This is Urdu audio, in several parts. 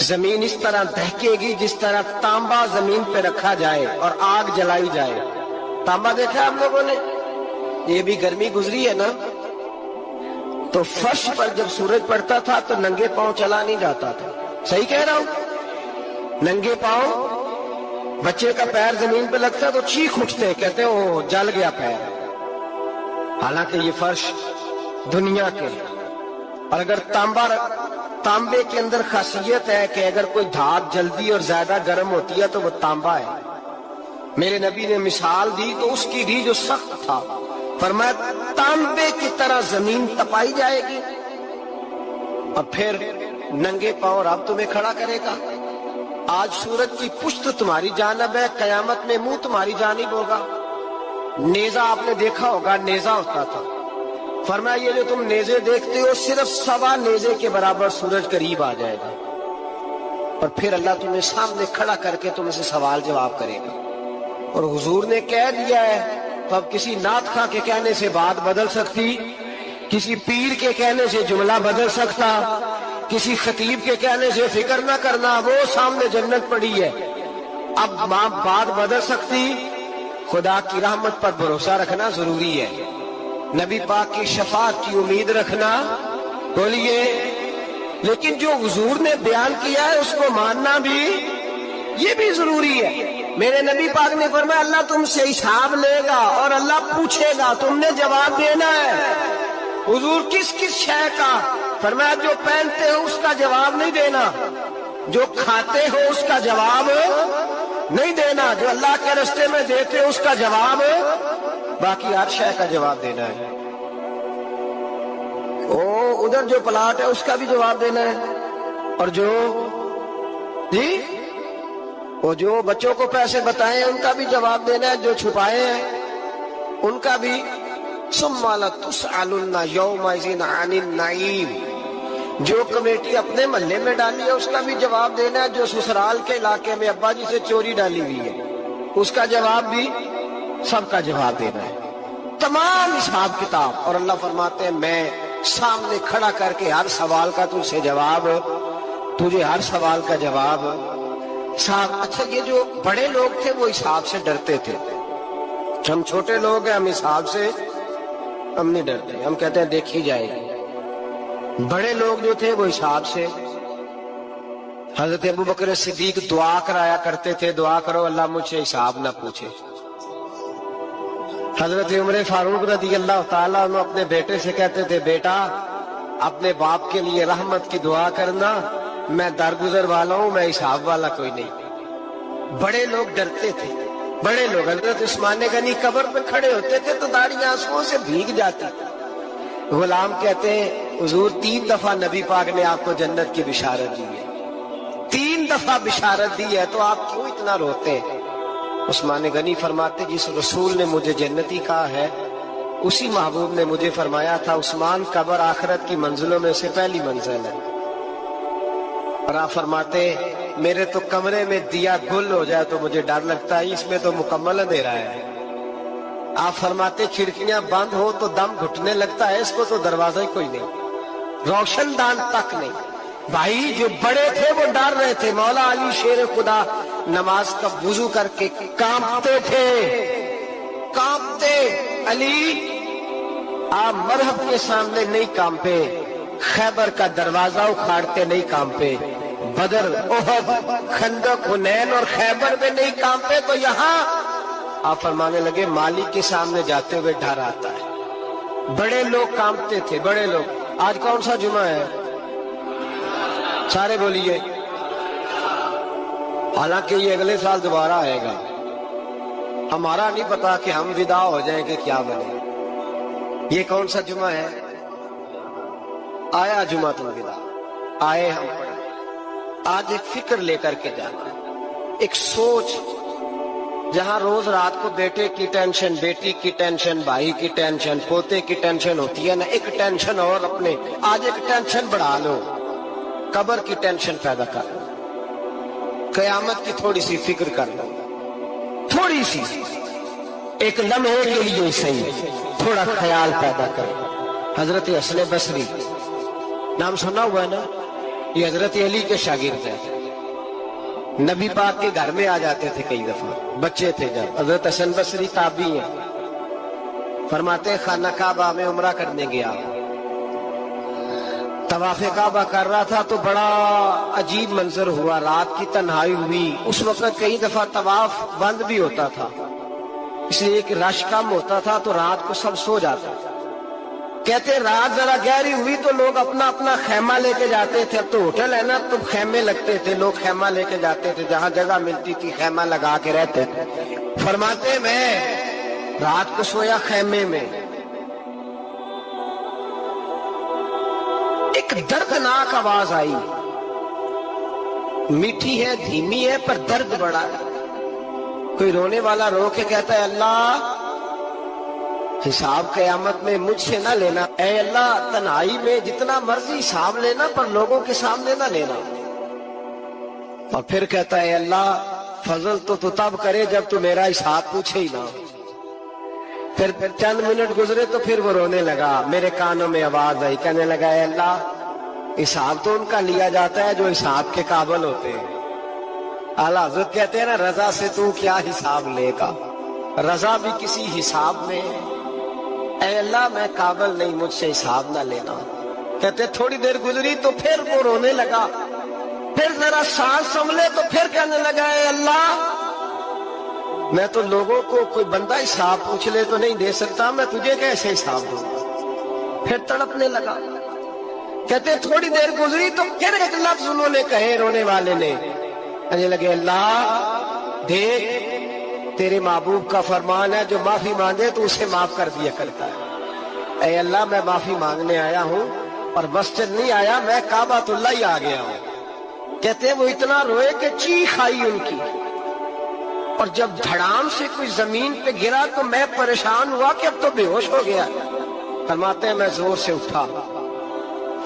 زمین اس طرح دہکے گی جس طرح تانبا زمین پہ رکھا جائے اور آگ جلائی جائے. تانبا دیکھا آپ لوگوں نے؟ یہ بھی گرمی گزری ہے نا. تو فرش پر جب سورج پڑتا تھا تو ننگے پاؤں چلا نہیں جاتا تھا. صحیح کہہ رہا ہوں؟ ننگے پاؤں، بچے کا پیر زمین پہ لگتا تو چیخ اٹھتے، کہتے وہ جل گیا پیر. حالانکہ یہ فرش دنیا کے. اور اگر تانبے کے اندر خاصیت ہے کہ اگر کوئی دھات جلدی اور زیادہ گرم ہوتی ہے تو وہ تانبا ہے. میرے نبی نے مثال دی تو اس کی دی جو سخت تھا، فرمایا تانبے کی طرح زمین تپائی جائے گی اور پھر ننگے پاؤں رب تمہیں کھڑا کرے گا. آج سورج کی پشت تمہاری جانب ہے، قیامت میں منہ تمہاری جانب ہوگا. نیزہ آپ نے دیکھا ہوگا، نیزہ ہوتا تھا. فرمایا یہ جو تم نیزے دیکھتے ہو صرف 1.25 نیزے کے برابر سورج قریب آ جائے گا اور پھر اللہ تمہیں سامنے کھڑا کر کے تم سے سوال جواب کرے گا. اور حضور نے کہہ دیا ہے تو اب کسی نعت خواں کے کہنے سے بات بدل سکتی، کسی پیر کے کہنے سے جملہ بدل سکتا، کسی خطیب کے کہنے سے فکر نہ کرنا وہ سامنے جنت پڑی ہے، اب بات بدل سکتی. خدا کی رحمت پر بھروسہ رکھنا ضروری ہے، نبی پاک کی شفاعت کی امید رکھنا. بولیے. لیکن جو حضور نے بیان کیا ہے اس کو ماننا بھی یہ بھی ضروری ہے. میرے نبی پاک نے فرمایا اللہ تم سے حساب لے گا اور اللہ پوچھے گا، تم نے جواب دینا ہے. حضور کس کس شے کا؟ فرمایا جو پہنتے ہو اس کا جواب نہیں دینا، جو کھاتے ہو اس کا جواب نہیں دینا، جو اللہ کے راستے میں دیتے ہو اس کا جواب، باقی ہر شے کا جواب دینا ہے. ادھر جو پلاٹ ہے اس کا بھی جواب دینا ہے، اور وہ جو بچوں کو پیسے بتائے ان کا بھی جواب دینا ہے، جو چھپائے ہیں ان کا بھی. ثم لتسألن یومئذ عن النعیم. جو کمیٹی اپنے محلے میں ڈالی ہے اس کا بھی جواب دینا ہے، جو سسرال کے علاقے میں ابا جی سے چوری ڈالی ہوئی ہے اس کا جواب بھی، سب کا جواب دینا ہے. تمام حساب کتاب. اور اللہ فرماتے ہیں میں سامنے کھڑا کر کے ہر سوال کا تجھ سے جواب، تجھے ہر سوال کا جواب. اچھا یہ جو بڑے لوگ تھے وہ حساب سے ڈرتے تھے، ہم چھوٹے لوگ ہیں ہم حساب سے ہم نہیں ڈرتے، ہم کہتے ہیں دیکھی جائے گی. بڑے لوگ جو تھے وہ حساب سے. حضرت ابوبکر صدیق دعا کرایا کرتے تھے، دعا کرو اللہ مجھ سے حساب نہ پوچھے. حضرت عمر فاروق رضی اللہ تعالیٰ عنہ اپنے بیٹے سے کہتے تھے بیٹا اپنے باپ کے لیے رحمت کی دعا کرنا، میں درگزر والا ہوں، میں حساب والا کوئی نہیں. بڑے لوگ ڈرتے تھے، بڑے لوگ. حضرت عثمان غنی قبر پہ کھڑے ہوتے تھے تو داڑیاں آنسوؤں سے بھیگ جاتی. غلام کہتے ہیں حضور 3 دفعہ نبی پاک نے آپ کو جنت کی بشارت دی ہے، 3 دفعہ بشارت دی ہے تو آپ کیوں اتنا روتے ہیں؟ عثمان غنی فرماتے جس رسول نے مجھے جنتی کہا ہے اسی محبوب نے مجھے فرمایا تھا عثمان قبر آخرت کی منزلوں میں سے پہلی منزل ہے. اور آپ فرماتے میرے تو کمرے میں دیا گل ہو جائے تو مجھے ڈر لگتا ہے، اس میں تو مکمل اندھیرا ہے. آپ فرماتے کھڑکیاں بند ہو تو دم گھٹنے لگتا ہے، اس کو تو دروازہ ہی کوئی نہیں، روشن دان تک نہیں. بھائی جو بڑے تھے وہ ڈر رہے تھے. مولا علی شیر خدا نماز کا وضو کر کے کانپتے تھے، کانپتے. علی آپ مرحب کے سامنے نہیں کانپے، خیبر کا دروازہ اکھاڑتے نہیں کانپے، بدر احد خندق حنین اور خیبر میں نہیں کانپے. تو یہاں آپ فرمانے لگے مالک کے سامنے جاتے ہوئے ڈر آتا ہے. بڑے لوگ کانپتے تھے، بڑے لوگ. آج کون سا جمعہ ہے؟ سارے بولیے. حالانکہ یہ اگلے سال دوبارہ آئے گا، ہمارا نہیں پتا کہ ہم ودا ہو جائیں کہ کیا بنے. یہ کون سا جمعہ ہے؟ آیا جمعہ تم ودا، آئے ہم. آج ایک فکر لے کر کے جانا، ایک سوچ. جہاں روز رات کو بیٹے کی ٹینشن، بیٹی کی ٹینشن، بھائی کی ٹینشن، پوتے کی ٹینشن ہوتی ہے نا، ایک ٹینشن اور اپنے آج ایک ٹینشن بڑھا لو، قبر کی ٹینشن پیدا کر لو، قیامت کی تھوڑی سی فکر کر لو، تھوڑی سی ایک لمحے کے لیے صحیح تھوڑا خیال پیدا کر. حضرت حسن بصری نام سنا ہوا ہے نا؟ یہ حضرت علی کے شاگرد ہیں، نبی پاک کے گھر میں آ جاتے تھے کئی دفعہ، بچے تھے جب۔ حضرت حسن بصری تابعی ہیں، فرماتے ہیں خانہ کعبہ میں عمرہ کرنے گیا، طواف کعبہ کر رہا تھا تو بڑا عجیب منظر ہوا، رات کی تنہائی ہوئی۔ اس وقت کئی دفعہ طواف بند بھی ہوتا تھا، اس لیے کہ رش کم ہوتا تھا تو رات کو سب سو جاتا تھا۔ کہتے رات ذرا گہری ہوئی تو لوگ اپنا اپنا خیمہ لے کے جاتے تھے، اب تو ہوٹل ہے نا تو خیمے لگتے تھے، لوگ خیمہ لے کے جاتے تھے، جہاں جگہ ملتی تھی خیمہ لگا کے رہتے تھے۔ فرماتے میں رات کو سویا خیمے میں، ایک دردناک آواز آئی، میٹھی ہے دھیمی ہے پر درد بڑا ہے۔ کوئی رونے والا رو کے کہتا ہے اللہ حساب قیامت میں مجھ سے نہ لینا، اے اللہ تنہائی میں جتنا مرضی حساب لینا پر لوگوں کے سامنے نہ لینا۔ اور پھر کہتا ہے اللہ فضل تو تب کرے جب تو میرا حساب پوچھے ہی نہ۔ پھر چند منٹ گزرے تو پھر وہ رونے لگا، میرے کانوں میں آواز آئی، کہنے لگا اے اللہ حساب تو ان کا لیا جاتا ہے جو حساب کے قابل ہوتے ہیں۔ اعلیٰ حضرت کہتے ہیں نا رضا سے تو کیا حساب لے گا، رضا بھی کسی حساب میں ہے۔ اے اللہ میں قابل نہیں، مجھ سے حساب نہ لینا۔ کہتے تھوڑی دیر گزری تو پھر وہ رونے لگا، پھر ذرا سانس سنبھلے تو پھر کہنے لگا اے اللہ میں تو لوگوں کو کوئی بندہ حساب پوچھ لے تو نہیں دے سکتا، میں تجھے کیسے حساب دوں۔ پھر تڑپنے لگا۔ کہتے تھوڑی دیر گزری تو پھر ایک لفظ انہوں نے کہے رونے والے نے، کہنے لگے اللہ دیکھ تیرے محبوب کا فرمان ہے جو معافی مانگے تو اسے معاف کر دیا کرتا ہے۔ اے اللہ میں معافی مانگنے آیا ہوں اور مسجد نہیں آیا، میں کعبۃ اللہ ہی آ گیا ہوں۔ کہتے وہ اتنا روئے کہ چیخ آئی ان کی، اور جب دھڑام سے کوئی زمین پہ گرا تو میں پریشان ہوا کہ اب تو بے ہوش ہو گیا۔ فرماتے ہیں میں زور سے اٹھا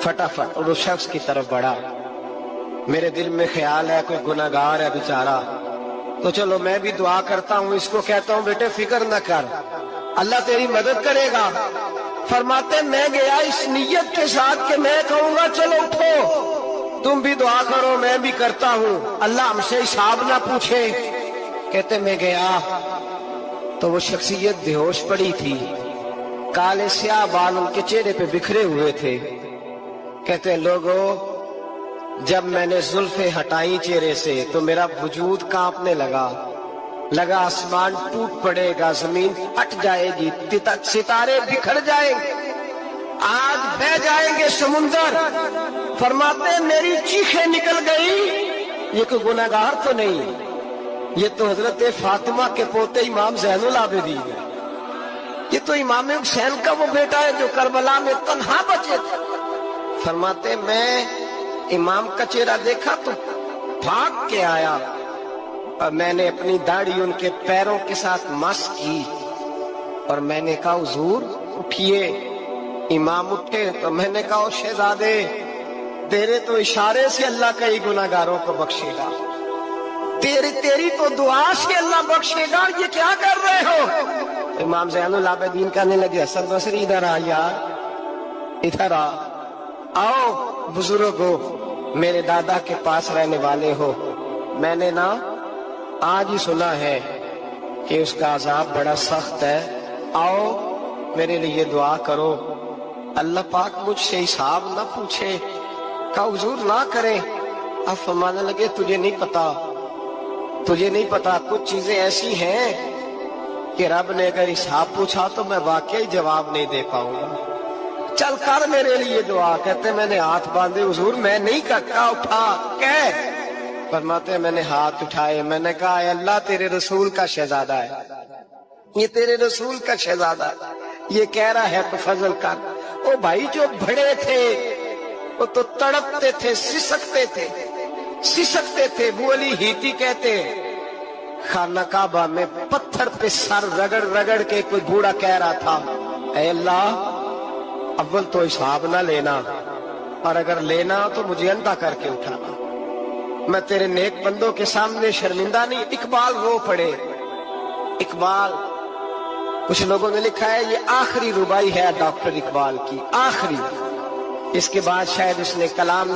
فٹافٹ اور اس شخص کی طرف بڑھا، میرے دل میں خیال ہے کوئی گناہگار ہے بیچارہ، تو چلو میں بھی دعا کرتا ہوں، اس کو کہتا ہوں بیٹے فکر نہ کر اللہ تیری مدد کرے گا۔ فرماتے میں گیا اس نیت کے ساتھ کہ میں کہوں گا چلو اٹھو تم بھی دعا کرو میں بھی کرتا ہوں، اللہ ہم سے حساب نہ پوچھے۔ کہتے میں گیا تو وہ شخصیت بے ہوش پڑی تھی، کالے سیاہ بال ان کے چہرے پہ بکھرے ہوئے تھے۔ کہتے لوگو جب میں نے زلفیں ہٹائیں چہرے سے تو میرا وجود کانپنے لگا آسمان ٹوٹ پڑے گا، زمین پھٹ جائے گی، ستارے بکھر جائیں گے، آگ بہہ جائیں گے سمندر۔ فرماتے میری چیخیں نکل گئی، یہ کوئی گناہگار تو نہیں، یہ تو حضرت فاطمہ کے پوتے امام زین العابدین ہے، یہ تو امام حسین کا وہ بیٹا ہے جو کربلا میں تنہا بچے تھے۔ فرماتے میں امام کا چہرہ دیکھا تو بھاگ کے آیا اور میں نے اپنی داڑھی ان کے پیروں کے ساتھ مس کی اور میں نے کہا حضور اٹھیے۔ امام اٹھے تو میں نے کہا شہزادے تیرے تو اشارے سے اللہ کئی گناہگاروں کو بخشے گا، تیری تو دعا سے اللہ بخشے گا، یہ کیا کر رہے ہو؟ امام زین العابدین کہنے لگے حسن بصری ادھر آ یار، ادھر آؤ بزرگو، میرے دادا کے پاس رہنے والے ہو، میں نے نا آج ہی سنا ہے کہ اس کا عذاب بڑا سخت ہے، آؤ میرے لیے دعا کرو، اللہ پاک مجھ سے حساب نہ پوچھے۔ کہا حضور نہ کریں۔ اب فرمانے لگے تجھے نہیں پتا کچھ چیزیں ایسی ہیں کہ رب نے اگر حساب پوچھا تو میں واقعی جواب نہیں دے پاؤں گا، چل کر میرے لیے دعا۔ کہتے میں نے ہاتھ باندھے حضور میں نہیں کرتا، اٹھا کہہ۔ فرماتے میں نے ہاتھ اٹھائے، میں نے کہا اے اللہ تیرے رسول کا شہزادہ ہے، یہ تیرے رسول کا شہزادہ ہے، یہ کہہ رہا ہے تو فضل کر۔ او بھائی جو بڑے تھے وہ تو تڑپتے تھے، سسکتے تھے۔ ابو علی ہیتی کہتے خانہ کعبہ میں پتھر پہ سر رگڑ کے کوئی بوڑھا کہہ رہا تھا اے اللہ اول تو حساب نہ لینا، اور اگر لینا تو مجھے اندھا کر کے اٹھانا، میں تیرے نیک بندوں کے سامنے شرمندہ نہیں۔ اقبال رو پڑے، اقبال کچھ لوگوں نے لکھا ہے یہ آخری ربائی ہے ڈاکٹر اقبال کی، آخری، اس کے بعد شاید اس نے کلام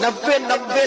90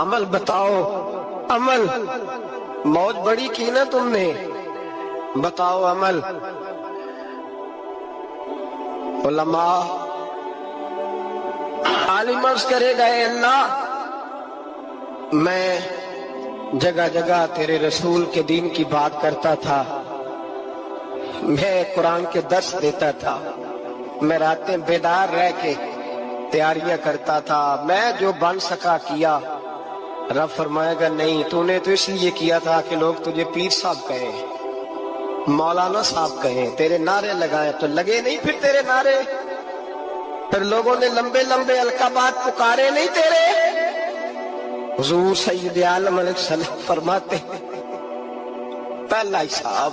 عمل بتاؤ، عمل، موج بڑی کی نا تم نے، بتاؤ عمل۔ علماء عالم عرض کرے گا اے اللہ میں جگہ جگہ تیرے رسول کے دین کی بات کرتا تھا، میں قرآن کے درس دیتا تھا، میں راتیں بیدار رہ کے تیاریاں کرتا تھا، میں جو بن سکا کیا۔ رب فرمائے گا نہیں، تو نے تو اس لیے کیا تھا کہ لوگ تجھے پیر صاحب کہیں، مولانا صاحب کہیں، تیرے نعرے لگائیں، تو لگے نہیں پھر تیرے نعرے، پھر لوگوں نے لمبے لمبے القابات پکارے نہیں تیرے۔ حضور سید عالم علیہ السلام فرماتے پہلا حساب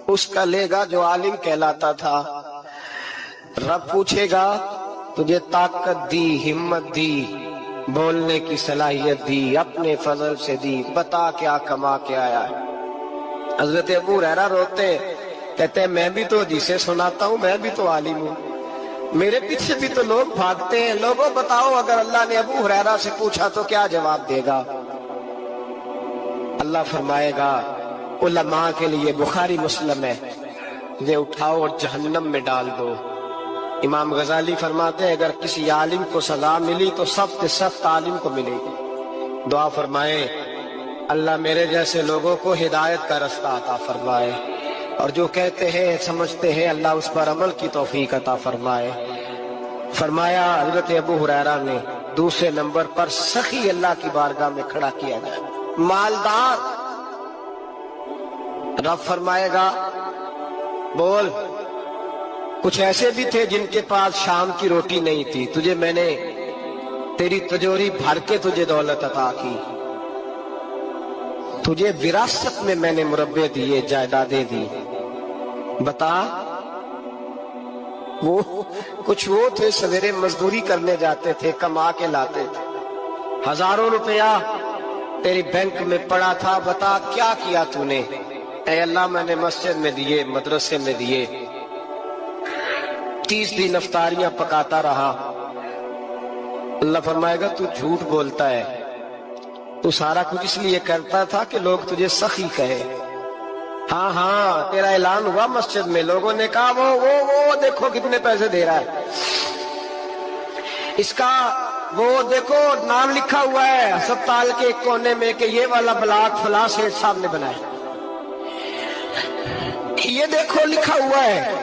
اس کا لے گا جو عالم کہلاتا تھا۔ رب پوچھے گا تجھے طاقت دی، ہمت دی، بولنے کی صلاحیت دی، اپنے فضل سے دی، بتا کیا کما کے آیا ہے۔ حضرت ابو ہریرہ روتے کہتے ہیں میں بھی تو حدیثیں سناتا ہوں، میں بھی تو عالم ہوں، میرے پیچھے بھی تو لوگ بھاگتے ہیں، لوگوں بتاؤ اگر اللہ نے ابو ہریرہ سے پوچھا تو کیا جواب دے گا؟ اللہ فرمائے گا علماء کے لیے بخاری مسلم ہے، انہیں اٹھاؤ اور جہنم میں ڈال دو۔ امام غزالی فرماتے ہیں اگر کسی عالم کو سزا ملی تو سخت سخت عالم کو ملے گی۔ دعا فرمائے اللہ میرے جیسے لوگوں کو ہدایت کا رستہ عطا فرمائے، اور جو کہتے ہیں سمجھتے ہیں اللہ اس پر عمل کی توفیق عطا فرمائے۔ فرمایا حضرت ابو ہریرہ نے دوسرے نمبر پر سخی اللہ کی بارگاہ میں کھڑا کیا گیا، مالدار۔ رب فرمائے گا بول، کچھ ایسے بھی تھے جن کے پاس شام کی روٹی نہیں تھی، تجھے میں نے تیری تجوری بھر کے تجھے دولت عطا کی، تجھے وراثت میں میں نے مربع دیے، جائیدادیں دی، بتا۔ وہ کچھ وہ تھے سویرے مزدوری کرنے جاتے تھے، کما کے لاتے تھے، ہزاروں روپیہ تیری بینک میں پڑا تھا، بتا کیا کیا تو نے؟ اے اللہ میں نے مسجد میں دیے، مدرسے میں دیے، 30 دن افطاریاں پکاتا رہا۔ اللہ فرمائے گا تو جھوٹ بولتا ہے، تو سارا کچھ اس لیے کرتا تھا کہ لوگ تجھے سخی کہے۔ ہاں ہاں تیرا اعلان ہوا مسجد میں، لوگوں نے کہا وہ دیکھو کتنے پیسے دے رہا ہے، اس کا وہ دیکھو نام لکھا ہوا ہے ہسپتال کے ایک کونے میں کہ یہ والا بلاک فلاں سیٹھ صاحب نے بنایا، یہ دیکھو لکھا ہوا ہے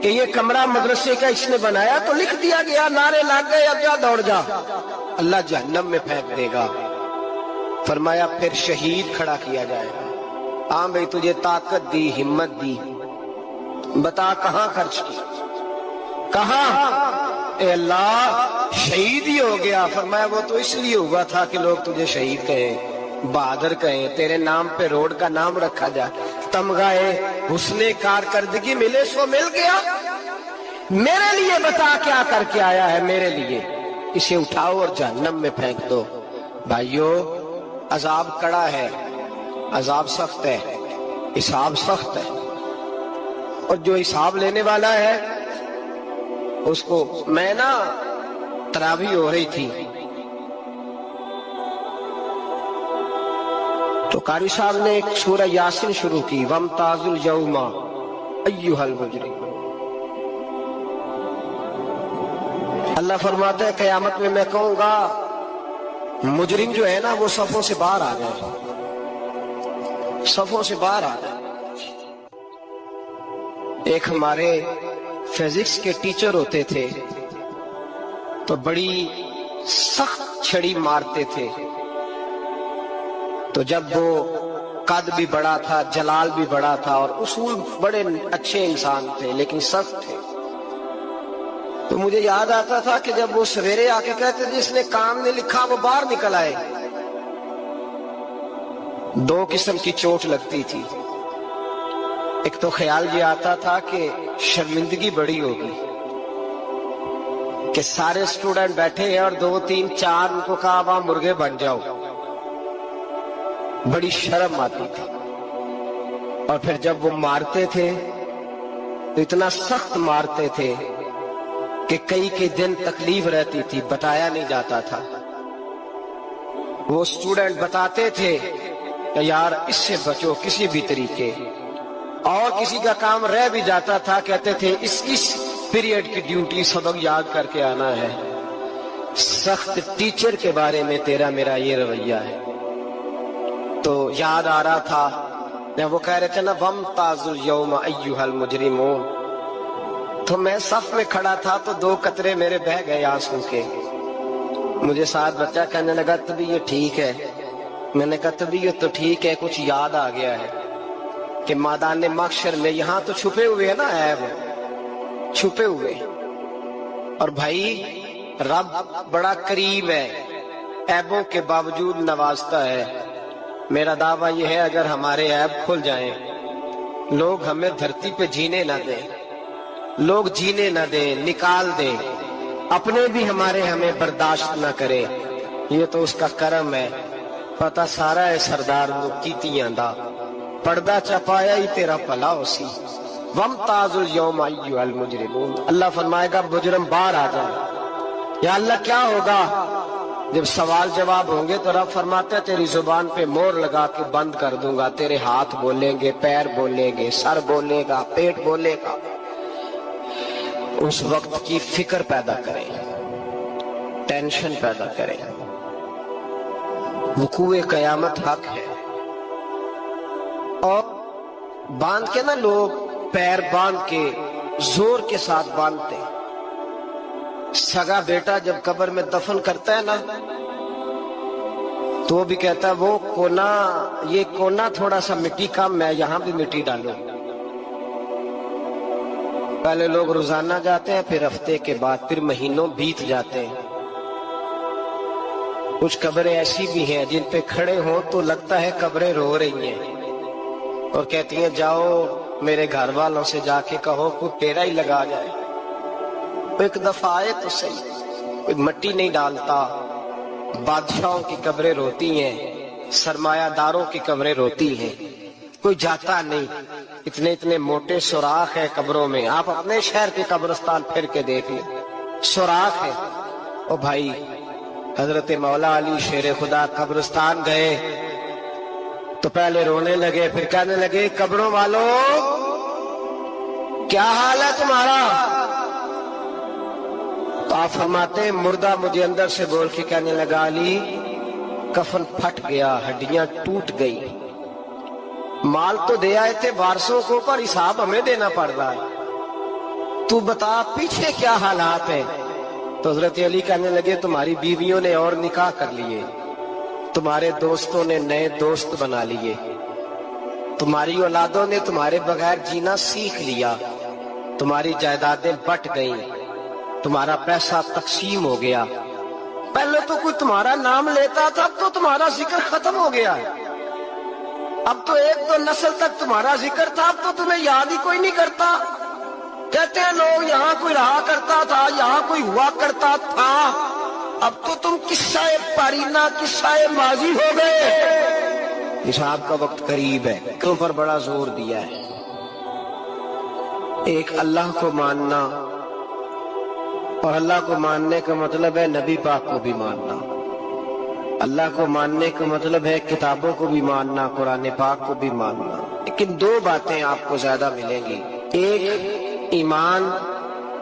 کہ یہ کمرہ مدرسے کا اس نے بنایا، تو لکھ دیا گیا، نعرے لگ گئے، اب جا دوڑ جا، اللہ جہنم میں پھینک دے گا۔ فرمایا پھر شہید کھڑا کیا جائے گا، ہاں بھئی تجھے طاقت دی، ہمت دی، بتا کہاں خرچ کی، کہاں؟ اے اللہ شہید ہی ہو گیا۔ فرمایا وہ تو اس لیے ہوا تھا کہ لوگ تجھے شہید کہیں، بہادر کہیں، تیرے نام پہ روڈ کا نام رکھا جائے، تمغہ حسن کارکردگی ملے سو مل گیا۔ میرے لیے بتا کیا کر کے آیا ہے، میرے لیے، اسے اٹھاؤ اور جہنم میں پھینک دو۔ بھائیو عذاب کڑا ہے، عذاب سخت ہے، حساب سخت ہے، اور جو حساب لینے والا ہے اس کو میں نا تراویح ہو رہی تھی تو قاری صاحب نے ایک سورہ یاسین شروع کی، وَامْتَازُوا الْيَوْمَ أَيُّهَا الْمُجْرِمُونَ۔ اللہ فرماتا ہے قیامت میں میں کہوں گا مجرم جو ہے نا وہ صفوں سے باہر آ جائے، صفوں سے باہر آ جائے۔ ایک ہمارے فزکس کے ٹیچر ہوتے تھے تو بڑی سخت چھڑی مارتے تھے، تو جب وہ قد بھی بڑا تھا، جلال بھی بڑا تھا، اور اصول بڑے اچھے انسان تھے لیکن سخت تھے، تو مجھے یاد آتا تھا کہ جب وہ سویرے آ کے کہتے جس نے کام نہیں لکھا وہ باہر نکل آئے، دو قسم کی چوٹ لگتی تھی۔ ایک تو خیال یہ آتا تھا کہ شرمندگی بڑی ہوگی کہ سارے اسٹوڈنٹ بیٹھے ہیں اور 2 3 4 ان کو کہا وہاں مرغے بن جاؤ، بڑی شرم آتی تھی۔ اور پھر جب وہ مارتے تھے تو اتنا سخت مارتے تھے کہ کئی دن تکلیف رہتی تھی، بتایا نہیں جاتا تھا۔ وہ اسٹوڈنٹ بتاتے تھے کہ یار اس سے بچو کسی بھی طریقے، اور کسی کا کام رہ بھی جاتا تھا کہتے تھے اس پیریڈ کی ڈیوٹی سبق یاد کر کے آنا ہے۔ سخت ٹیچر کے بارے میں تیرا میرا یہ رویہ ہے۔ تو یاد آ رہا تھا وہ کہہ رہے تھے نا وَامْتَازُوا الْيَوْمَ أَيُّهَا الْمُجْرِمُونَ، تو میں صف میں کھڑا تھا تو 2 قطرے میرے بہہ گئے آنسو کے۔ مجھے ساتھ بچہ کہنے لگا تبھی یہ ٹھیک ہے، میں نے کہا تبھی یہ تو ٹھیک ہے، کچھ یاد آ گیا ہے کہ میدان محشر میں یہاں تو چھپے ہوئے ہیں نا عیب، چھپے ہوئے، اور بھائی رب بڑا قریب ہے، عیبوں کے باوجود نوازتا ہے۔ میرا دعویٰ یہ ہے اگر ہمارے عیب کھل جائیں، لوگ ہمیں دھرتی پہ جینے نہ دیں، لوگ جینے نہ دیں، نکال دیں، اپنے بھی ہمیں برداشت نہ کرے، یہ تو اس کا کرم ہے۔ پتہ سارا ہے سردار نو کیتیاں دا، پردہ چپایا ہی تیرا بھلا ہو سی۔ وَامْتَازُوا الْيَوْمَ أَيُّهَا الْمُجْرِمُونَ، اللہ فرمائے گا مجرم باہر آ جائے۔ یا اللہ کیا ہوگا جب سوال جواب ہوں گے؟ تو رب فرماتا ہے تیری زبان پہ مور لگا کے بند کر دوں گا، تیرے ہاتھ بولیں گے، پیر بولیں گے، سر بولے گا، پیٹ بولے گا۔ اس وقت کی فکر پیدا کریں، ٹینشن پیدا کریں۔ وقوع قیامت حق ہے، اور باندھ کے نا لوگ پیر باندھ کے زور کے ساتھ باندھتے۔ سگا بیٹا جب قبر میں دفن کرتا ہے نا تو بھی کہتا ہے وہ کونا، یہ کونا تھوڑا سا مٹی کم ہے، یہاں بھی مٹی ڈالو۔ پہلے لوگ روزانہ جاتے ہیں، پھر ہفتے کے بعد، پھر مہینوں بیت جاتے ہیں۔ کچھ قبریں ایسی بھی ہیں جن پہ کھڑے ہوں تو لگتا ہے قبریں رو رہی ہیں، اور کہتی ہیں جاؤ میرے گھر والوں سے جا کے کہو کوئی ٹیرا ہی لگا جائے، ایک دفعہ آئے تو صحیح، کوئی مٹی نہیں ڈالتا۔ بادشاہوں کی قبریں روتی ہیں، سرمایہ داروں کی قبریں روتی ہیں، کوئی جاتا نہیں۔ اتنے موٹے سوراخ ہیں قبروں میں، آپ اپنے شہر کے قبرستان پھر کے دیکھ لیں، سوراخ ہے۔ او بھائی حضرت مولا علی شیر خدا قبرستان گئے تو پہلے رونے لگے، پھر کہنے لگے قبروں والوں کیا حال ہے تمہارا؟ تو آپ فرماتے ہیں مردہ مجھے اندر سے بول کے کہنے لگا علی کفن پھٹ گیا، ہڈیاں ٹوٹ گئی، مال تو دے آئے تھے وارثوں کو پر حساب ہمیں دینا پڑ رہا ہے، تو بتا پیچھے کیا حالات ہیں؟ تو حضرت علی کہنے لگے تمہاری بیویوں نے اور نکاح کر لیے، تمہارے دوستوں نے نئے دوست بنا لیے، تمہاری اولادوں نے تمہارے بغیر جینا سیکھ لیا، تمہاری جائیدادیں بٹ گئیں، تمہارا پیسہ تقسیم ہو گیا۔ پہلے تو کوئی تمہارا نام لیتا تھا، اب تو تمہارا ذکر ختم ہو گیا ہے، اب تو 1-2 نسل تک تمہارا ذکر تھا، اب تو تمہیں یاد ہی کوئی نہیں کرتا۔ کہتے ہیں لوگ یہاں کوئی رہا کرتا تھا، یہاں کوئی ہوا کرتا تھا، اب تو تم قصہ پارینہ، قصہ ماضی ہو گئے۔ حساب کا وقت قریب ہے، کیوں پر بڑا زور دیا ہے؟ ایک اللہ کو ماننا، اور اللہ کو ماننے کا مطلب ہے نبی پاک کو بھی ماننا، اللہ کو ماننے کا مطلب ہے کتابوں کو بھی ماننا، قرآن پاک کو بھی ماننا۔ لیکن 2 باتیں آپ کو زیادہ ملیں گی، ایک ایمان،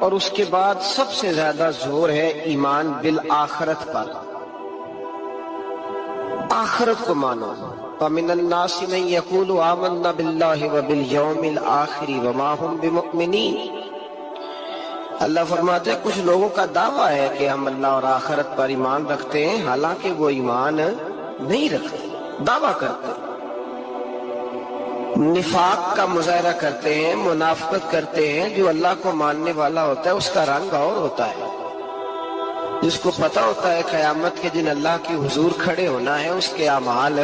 اور اس کے بعد سب سے زیادہ زور ہے ایمان بالآخرت پر، آخرت کو مانو۔ وَمِنَ النَّاسِ مَن يَقُولُ آمَنَّا بِاللَّهِ وَبِالْيَوْمِ الْآخِرِ وَمَا هُمْ بِمُؤْمِنِينَ۔ اللہ فرماتے ہیں کچھ لوگوں کا دعویٰ ہے کہ ہم اللہ اور آخرت پر ایمان رکھتے ہیں، حالانکہ وہ ایمان نہیں رکھتے، دعویٰ کرتے ہیں، نفاق کا مظاہرہ کرتے ہیں، منافقت کرتے ہیں۔ جو اللہ کو ماننے والا ہوتا ہے اس کا رنگ اور ہوتا ہے، جس کو پتہ ہوتا ہے قیامت کے دن اللہ کی حضور کھڑے ہونا ہے، اس کے اعمال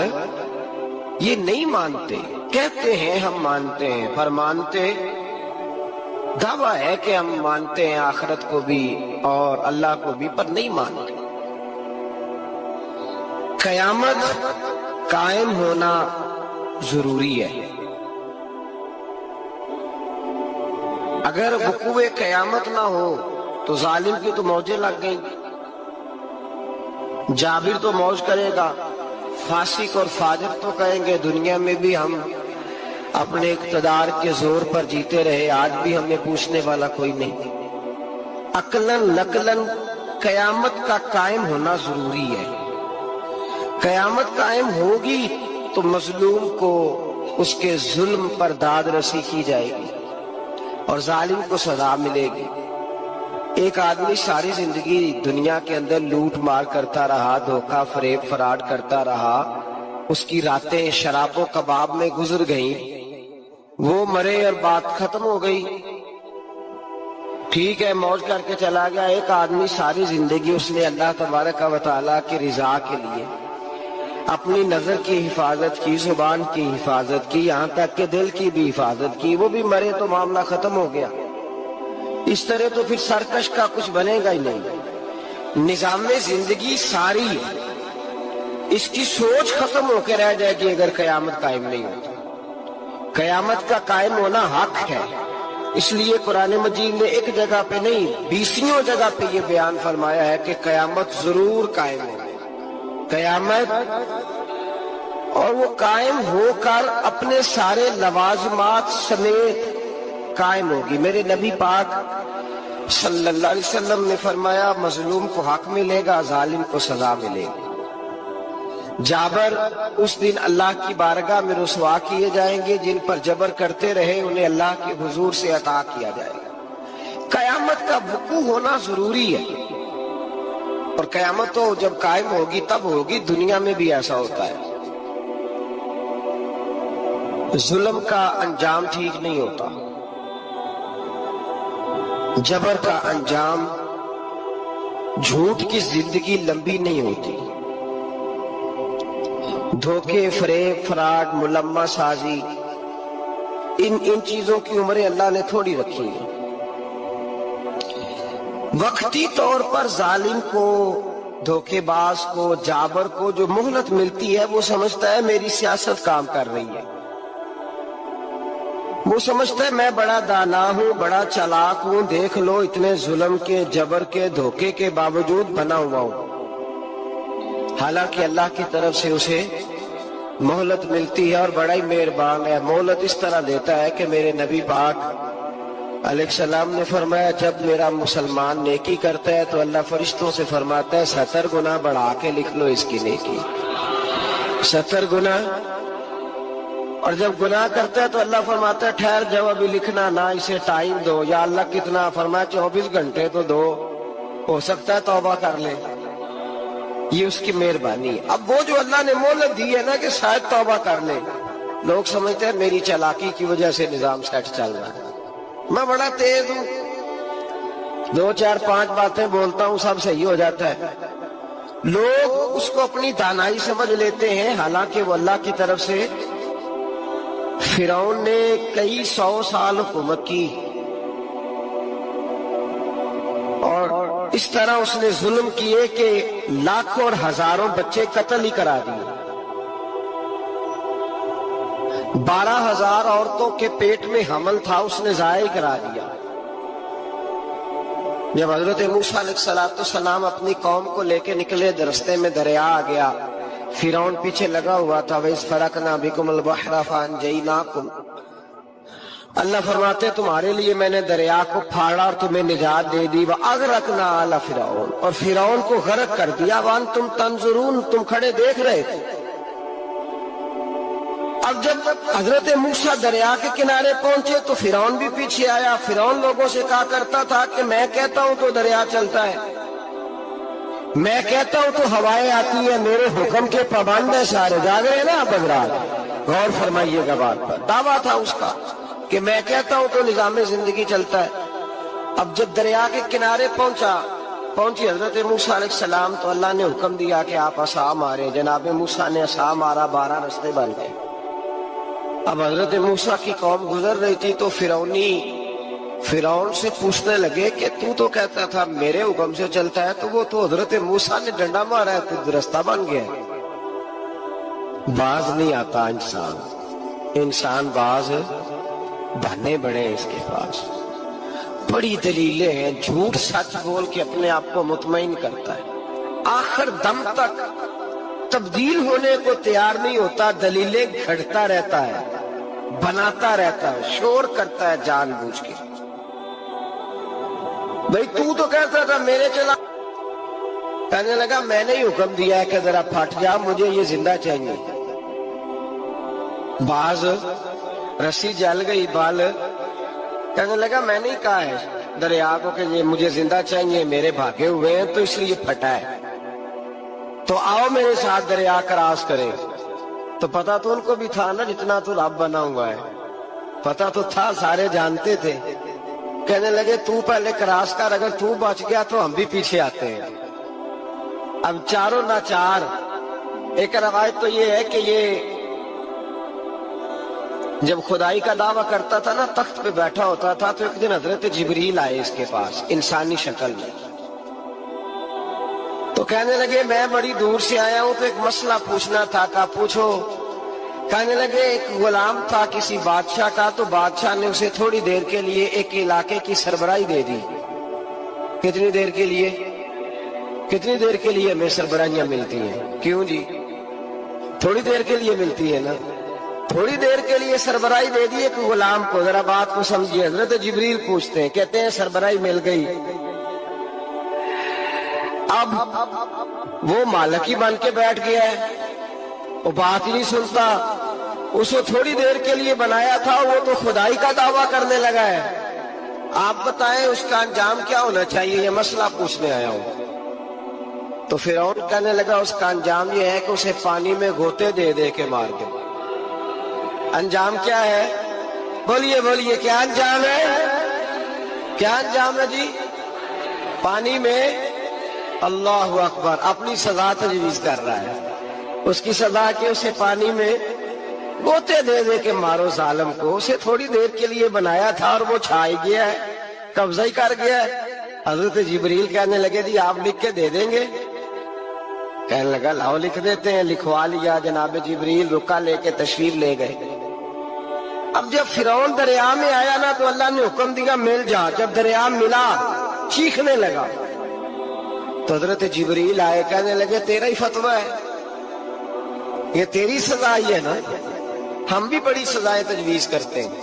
یہ نہیں مانتے، کہتے ہیں ہم مانتے ہیں، پر مانتے، دعویٰ ہے کہ ہم مانتے ہیں آخرت کو بھی اور اللہ کو بھی، پر نہیں مانتے۔ قیامت قائم ہونا ضروری ہے، اگر وقوع قیامت نہ ہو تو ظالم کی تو موجیں لگ گئیں، جابر تو موج کرے گا، فاسق اور فاجر تو کہیں گے دنیا میں بھی ہم اپنے اقتدار کے زور پر جیتے رہے، آج بھی ہمیں پوچھنے والا کوئی نہیں۔ عقلاً نقلاً قیامت کا قائم ہونا ضروری ہے۔ قیامت قائم ہوگی تو مظلوم کو اس کے ظلم پر داد رسی کی جائے گی اور ظالم کو سزا ملے گی۔ ایک آدمی ساری زندگی دنیا کے اندر لوٹ مار کرتا رہا، دھوکہ فریب فراڈ کرتا رہا، اس کی راتیں شراب و کباب میں گزر گئیں، وہ مرے اور بات ختم ہو گئی، ٹھیک ہے موج کر کے چلا گیا۔ ایک آدمی ساری زندگی اس نے اللہ تبارک و تعالیٰ کی رضا کے لیے اپنی نظر کی حفاظت کی، زبان کی حفاظت کی، یہاں تک کہ دل کی بھی حفاظت کی، وہ بھی مرے تو معاملہ ختم ہو گیا۔ اس طرح تو پھر سرکش کا کچھ بنے گا ہی نہیں۔ نظام زندگی ساری ہے، اس کی سوچ ختم ہو کے رہ جائے گی اگر قیامت قائم نہیں ہوتی۔ قیامت کا قائم ہونا حق ہے، اس لیے قرآن مجید نے ایک جگہ پہ نہیں 20 جگہ پہ یہ بیان فرمایا ہے کہ قیامت ضرور قائم ہوگی۔ قیامت، اور وہ قائم ہو کر اپنے سارے لوازمات سمیت قائم ہوگی۔ میرے نبی پاک صلی اللہ علیہ وسلم نے فرمایا مظلوم کو حق ملے گا، ظالم کو سزا ملے گی۔ جابر اس دن اللہ کی بارگاہ میں رسوا کیے جائیں گے، جن پر جبر کرتے رہے انہیں اللہ کے حضور سے عطا کیا جائے گا۔ قیامت کا وقوع ہونا ضروری ہے، اور قیامت تو جب قائم ہوگی تب ہوگی، دنیا میں بھی ایسا ہوتا ہے۔ ظلم کا انجام ٹھیک نہیں ہوتا، جبر کا انجام، جھوٹ کی زندگی لمبی نہیں ہوتی، دھوکے فریب فراڈ ملمہ سازی، ان چیزوں کی عمریں اللہ نے تھوڑی رکھی ہے۔ وقتی طور پر ظالم کو، دھوکے باز کو، جابر کو جو مہلت ملتی ہے وہ سمجھتا ہے میری سیاست کام کر رہی ہے، وہ سمجھتا ہے میں بڑا دانا ہوں، بڑا چالاک ہوں، دیکھ لو اتنے ظلم کے، جبر کے، دھوکے کے باوجود بنا ہوا ہوں۔ حالانکہ اللہ کی طرف سے اسے مہلت ملتی ہے اور بڑا ہی مہربان ہے۔ مہلت اس طرح دیتا ہے کہ میرے نبی پاک علیہ السلام نے فرمایا جب میرا مسلمان نیکی کرتا ہے تو اللہ فرشتوں سے فرماتا ہے 70 گنا بڑھا کے لکھ لو اس کی نیکی، 70 گنا۔ اور جب گناہ کرتا ہے تو اللہ فرماتا ہے ٹھہر جاؤ ابھی لکھنا نہ، اسے ٹائم دو۔ یا اللہ کتنا؟ فرمایا 24 گھنٹے تو دو، ہو سکتا ہے توبہ کر لے، یہ اس کی مہربانی ہے۔ اب وہ جو اللہ نے مہلت دی ہے نا کہ شاید توبہ کر لے، لوگ سمجھتے ہیں میری چالاکی کی وجہ سے نظام سیٹ چل رہا ہے، میں بڑا تیز ہوں، 2 4 5 باتیں بولتا ہوں سب صحیح ہو جاتا ہے۔ لوگ اس کو اپنی دانائی سمجھ لیتے ہیں، حالانکہ وہ اللہ کی طرف سے۔ فرعون نے کئی 100 سال حکومت کی اور اس طرح اس نے ظلم کیے کہ لاکھوں اور ہزاروں بچے قتل ہی کرا دیے، 12,000 عورتوں کے پیٹ میں حمل تھا اس نے ضائع کرا دیا۔ جب حضرت موسیٰ علیہ السلام اپنی قوم کو لے کے نکلے، رستے میں دریا آ گیا، فرعون پیچھے لگا ہوا تھا، وَإِذْ فَرَقْنَا بِكُمُ الْبَحْرَ فَأَنْجَيْنَاكُمْ، اللہ فرماتے ہیں تمہارے لیے میں نے دریا کو پھاڑا اور تمہیں نجات دے دی، وَأَغْرَقْنَا آلَ فِرْعَوْنَ، اور فرعون کو غرق کر دیا، وَأَنْتُمْ تَنْظُرُونَ، تم کھڑے دیکھ رہے تھے۔ اب جب حضرت موسیٰ دریا کے کنارے پہنچے تو فرعون بھی پیچھے آیا۔ فرعون لوگوں سے کہا کرتا تھا کہ میں کہتا ہوں تو دریا چلتا ہے، میں کہتا ہوں تو ہوائیں آتی ہیں، میرے حکم کے پابند ہیں سارے۔ جاگ رہے ہیں نا آپ حضرات، غور فرمائیے گا بات پر۔ دعویٰ تھا اس کا کہ میں کہتا ہوں تو نظام زندگی چلتا ہے۔ اب جب دریا کے کنارے پہنچی حضرت موسیٰ علیہ السلام تو اللہ نے حکم دیا کہ آپ عصا مارے۔ جناب موسیٰ نے عصا مارا، 12 رستے بن گئے۔ اب حضرت موسیٰ کی قوم گزر رہی تھی تو فرعون سے پوچھنے لگے کہ تو کہتا تھا میرے حکم سے چلتا ہے، تو وہ تو حضرت موسیٰ نے ڈنڈا مارا ہے تو رستہ بن گیا ہے۔ باز نہیں آتا انسان باز بہانے بڑے ہیں اس کے پاس، بڑی دلیلیں ہیں، جھوٹ سچ بول کے اپنے آپ کو مطمئن کرتا ہے، آخر دم تک تبدیل ہونے کو تیار نہیں ہوتا، دلیلیں گھڑتا رہتا ہے، بناتا رہتا ہے، شور کرتا ہے جان بوجھ کے. بھئی تو کہتا تھا میرے چلا. کہنے لگا میں نے ہی حکم دیا ہے کہ ذرا پھٹ جا، مجھے یہ زندہ چاہیے. باز رسی جل گئی بال. کہنے لگا میں نے ہی کہا ہے دریا کو کہ یہ مجھے زندہ چاہیے، میرے بھاگے ہوئے ہیں تو اس لیے پھٹا ہے، تو آؤ میرے ساتھ دریا کراس کرے. تو پتا تو ان کو بھی تھا نا جتنا تو رب بنا ہوا ہے، پتا تو تھا، سارے جانتے تھے. کہنے لگے تو پہلے کراس کر، اگر تو بچ گیا تو ہم بھی پیچھے آتے ہیں. اب چاروں ناچار. ایک روایت تو یہ ہے کہ یہ جب خدائی کا دعویٰ کرتا تھا نا، تخت پہ بیٹھا ہوتا تھا، تو ایک دن حضرت جبریل آئے اس کے پاس انسانی شکل میں. تو کہنے لگے میں بڑی دور سے آیا ہوں تو ایک مسئلہ پوچھنا تھا. کہا پوچھو. کہنے لگے ایک غلام تھا کسی بادشاہ کا، تو بادشاہ نے اسے تھوڑی دیر کے لیے ایک علاقے کی سربراہی دے دی. کتنی دیر کے لیے؟ کتنی دیر کے لیے ہمیں سربراہیاں ملتی ہیں؟ کیوں جی؟ تھوڑی دیر کے لیے ملتی ہے نا. تھوڑی دیر کے لیے سربراہی دے دی ایک غلام کو. ذرا بات کو سمجھیے. حضرت جبریل پوچھتے ہیں، کہتے ہیں سربراہی مل گئی. اب وہ مالک ہی بن کے بیٹھ گیا ہے، وہ بات ہی نہیں سنتا. اس کو تھوڑی دیر کے لیے بنایا تھا، وہ تو خدائی کا دعویٰ کرنے لگا ہے. آپ بتائیں اس کا انجام کیا ہونا چاہیے؟ یہ مسئلہ پوچھنے آیا ہوں. تو فرعون کہنے لگا اس کا انجام یہ ہے کہ اسے پانی میں گھوٹے دے دے کے مار دے. انجام کیا ہے؟ بولیے بولیے، کیا انجام ہے؟ کیا انجام ہے جی؟ پانی میں. اللہ اکبر. اپنی سزا تجویز کر رہا ہے. اس کی سزا کہ اسے پانی میں گوتے دے دے کے مارو ظالم کو. اسے تھوڑی دیر کے لیے بنایا تھا اور وہ چھائی گیا ہے، قبضہ ہی کر گیا ہے. حضرت جبریل کہنے لگے جی آپ لکھ کے دے دیں گے؟ کہنے لگا لاؤ لکھ دیتے ہیں. لکھوا لیا. جناب جبریل رکا لے کے تشریف لے گئے. اب جب فرعون دریا میں آیا نا تو اللہ نے حکم دیا مل جا. جب دریا ملا چیخنے لگا تو حضرت جبریل آئے. کہنے لگے تیرا ہی فتویٰ ہے، یہ تیری سزا ہی ہے نا. ہم بھی بڑی سزائیں تجویز کرتے ہیں.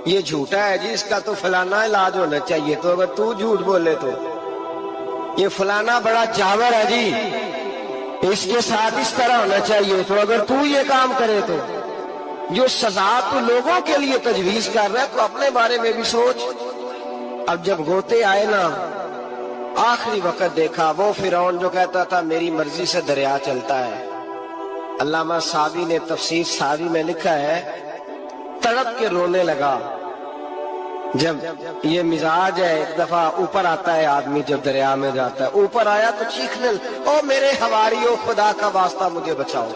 یہ جھوٹا ہے جی، اس کا تو فلانا علاج ہونا چاہیے. تو اگر تو جھوٹ بولے تو یہ فلانا بڑا جاور ہے جی، اس کے ساتھ اس طرح ہونا چاہیے. تو اگر تو یہ کام کرے تو جو سزا تو لوگوں کے لیے تجویز کر رہا ہے تو اپنے بارے میں بھی سوچ. اب جب گوتے آئے نا، آخری وقت دیکھا وہ فرعون جو کہتا تھا میری مرضی سے دریا چلتا ہے. علامہ ساوی نے تفسیر ساوی میں لکھا ہے تڑپ کے رونے لگا. جب یہ مزاج ہے، ایک دفعہ اوپر آتا ہے آدمی جب دریا میں جاتا ہے، اوپر آیا تو چیخنے او میرے حواریو خدا کا واسطہ مجھے بچاؤ.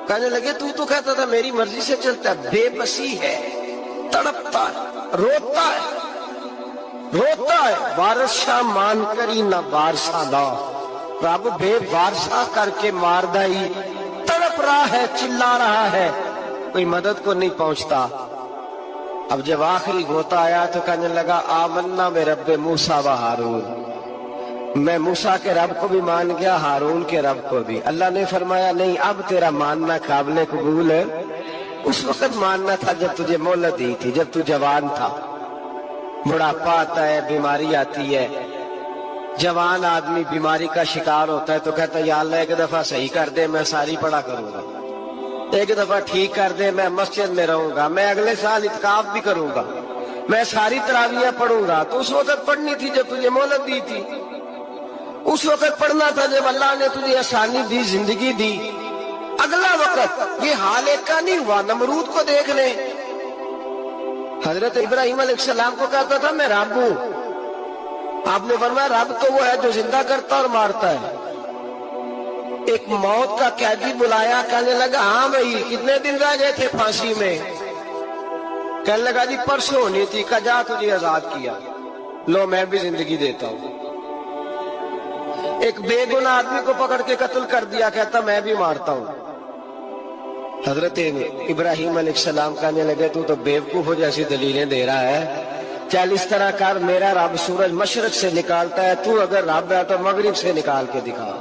کہنے لگے تو کہتا تھا میری مرضی سے چلتا ہے. بے بسی ہے، تڑپتا ہے، روتا ہے، روتا ہے. وارثہ مان کری نہ وارثہ دا، رب بے وارثہ کر کے مار دائی. تڑپ رہا ہے، چلا رہا ہے، کوئی مدد کو نہیں پہنچتا. اب جب آخری گوتا آیا تو کہنے لگا آمنا میں رب موسیٰ و ہارون. میں موسیٰ کے رب کو بھی مان گیا، ہارون کے رب کو بھی. اللہ نے فرمایا نہیں، اب تیرا ماننا قابل قبول ہے. اس وقت ماننا تھا جب تجھے مہلت دی تھی، جب تو جوان تھا. بڑھاپا آتا ہے، بیماری آتی ہے. جوان آدمی بیماری کا شکار ہوتا ہے تو کہتا ہے یا اللہ ایک دفعہ صحیح کر دے، میں ساری پڑھا کروں گا. ایک دفعہ ٹھیک کر دے، میں مسجد میں رہوں گا، میں اگلے سال اعتکاف بھی کروں گا، میں ساری تراویحیں پڑھوں گا. تو اس وقت پڑھنی تھی جب تجھے مہلت دی تھی. اس وقت پڑھنا تھا جب اللہ نے تجھے آسانی دی، زندگی دی. اگلا وقت یہ حال ایک کا نہیں ہوا. نمرود کو دیکھ لیں، حضرت ابراہیم علیہ السلام کو کہتا تھا میں رب ہوں. آپ نے فرمایا رب تو وہ ہے جو زندہ کرتا اور مارتا ہے. ایک موت کا قیدی بلایا، کہنے لگا ہاں بھائی کتنے دن رہ گئے تھے پھانسی میں؟ کہنے لگا جی پرسوں ہونی تھی. کہا جا تجھے آزاد کیا، لو میں بھی زندگی دیتا ہوں. ایک بے گناہ آدمی کو پکڑ کے قتل کر دیا، کہتا میں بھی مارتا ہوں. حضرت ابراہیم علیہ السلام کہنے لگے تو بیوقوف جیسی دلیلیں دے رہا ہے. چل اس طرح کر، میرا رب سورج مشرق سے نکالتا ہے، تو اگر رب ہے تو مغرب سے نکال کے دکھا.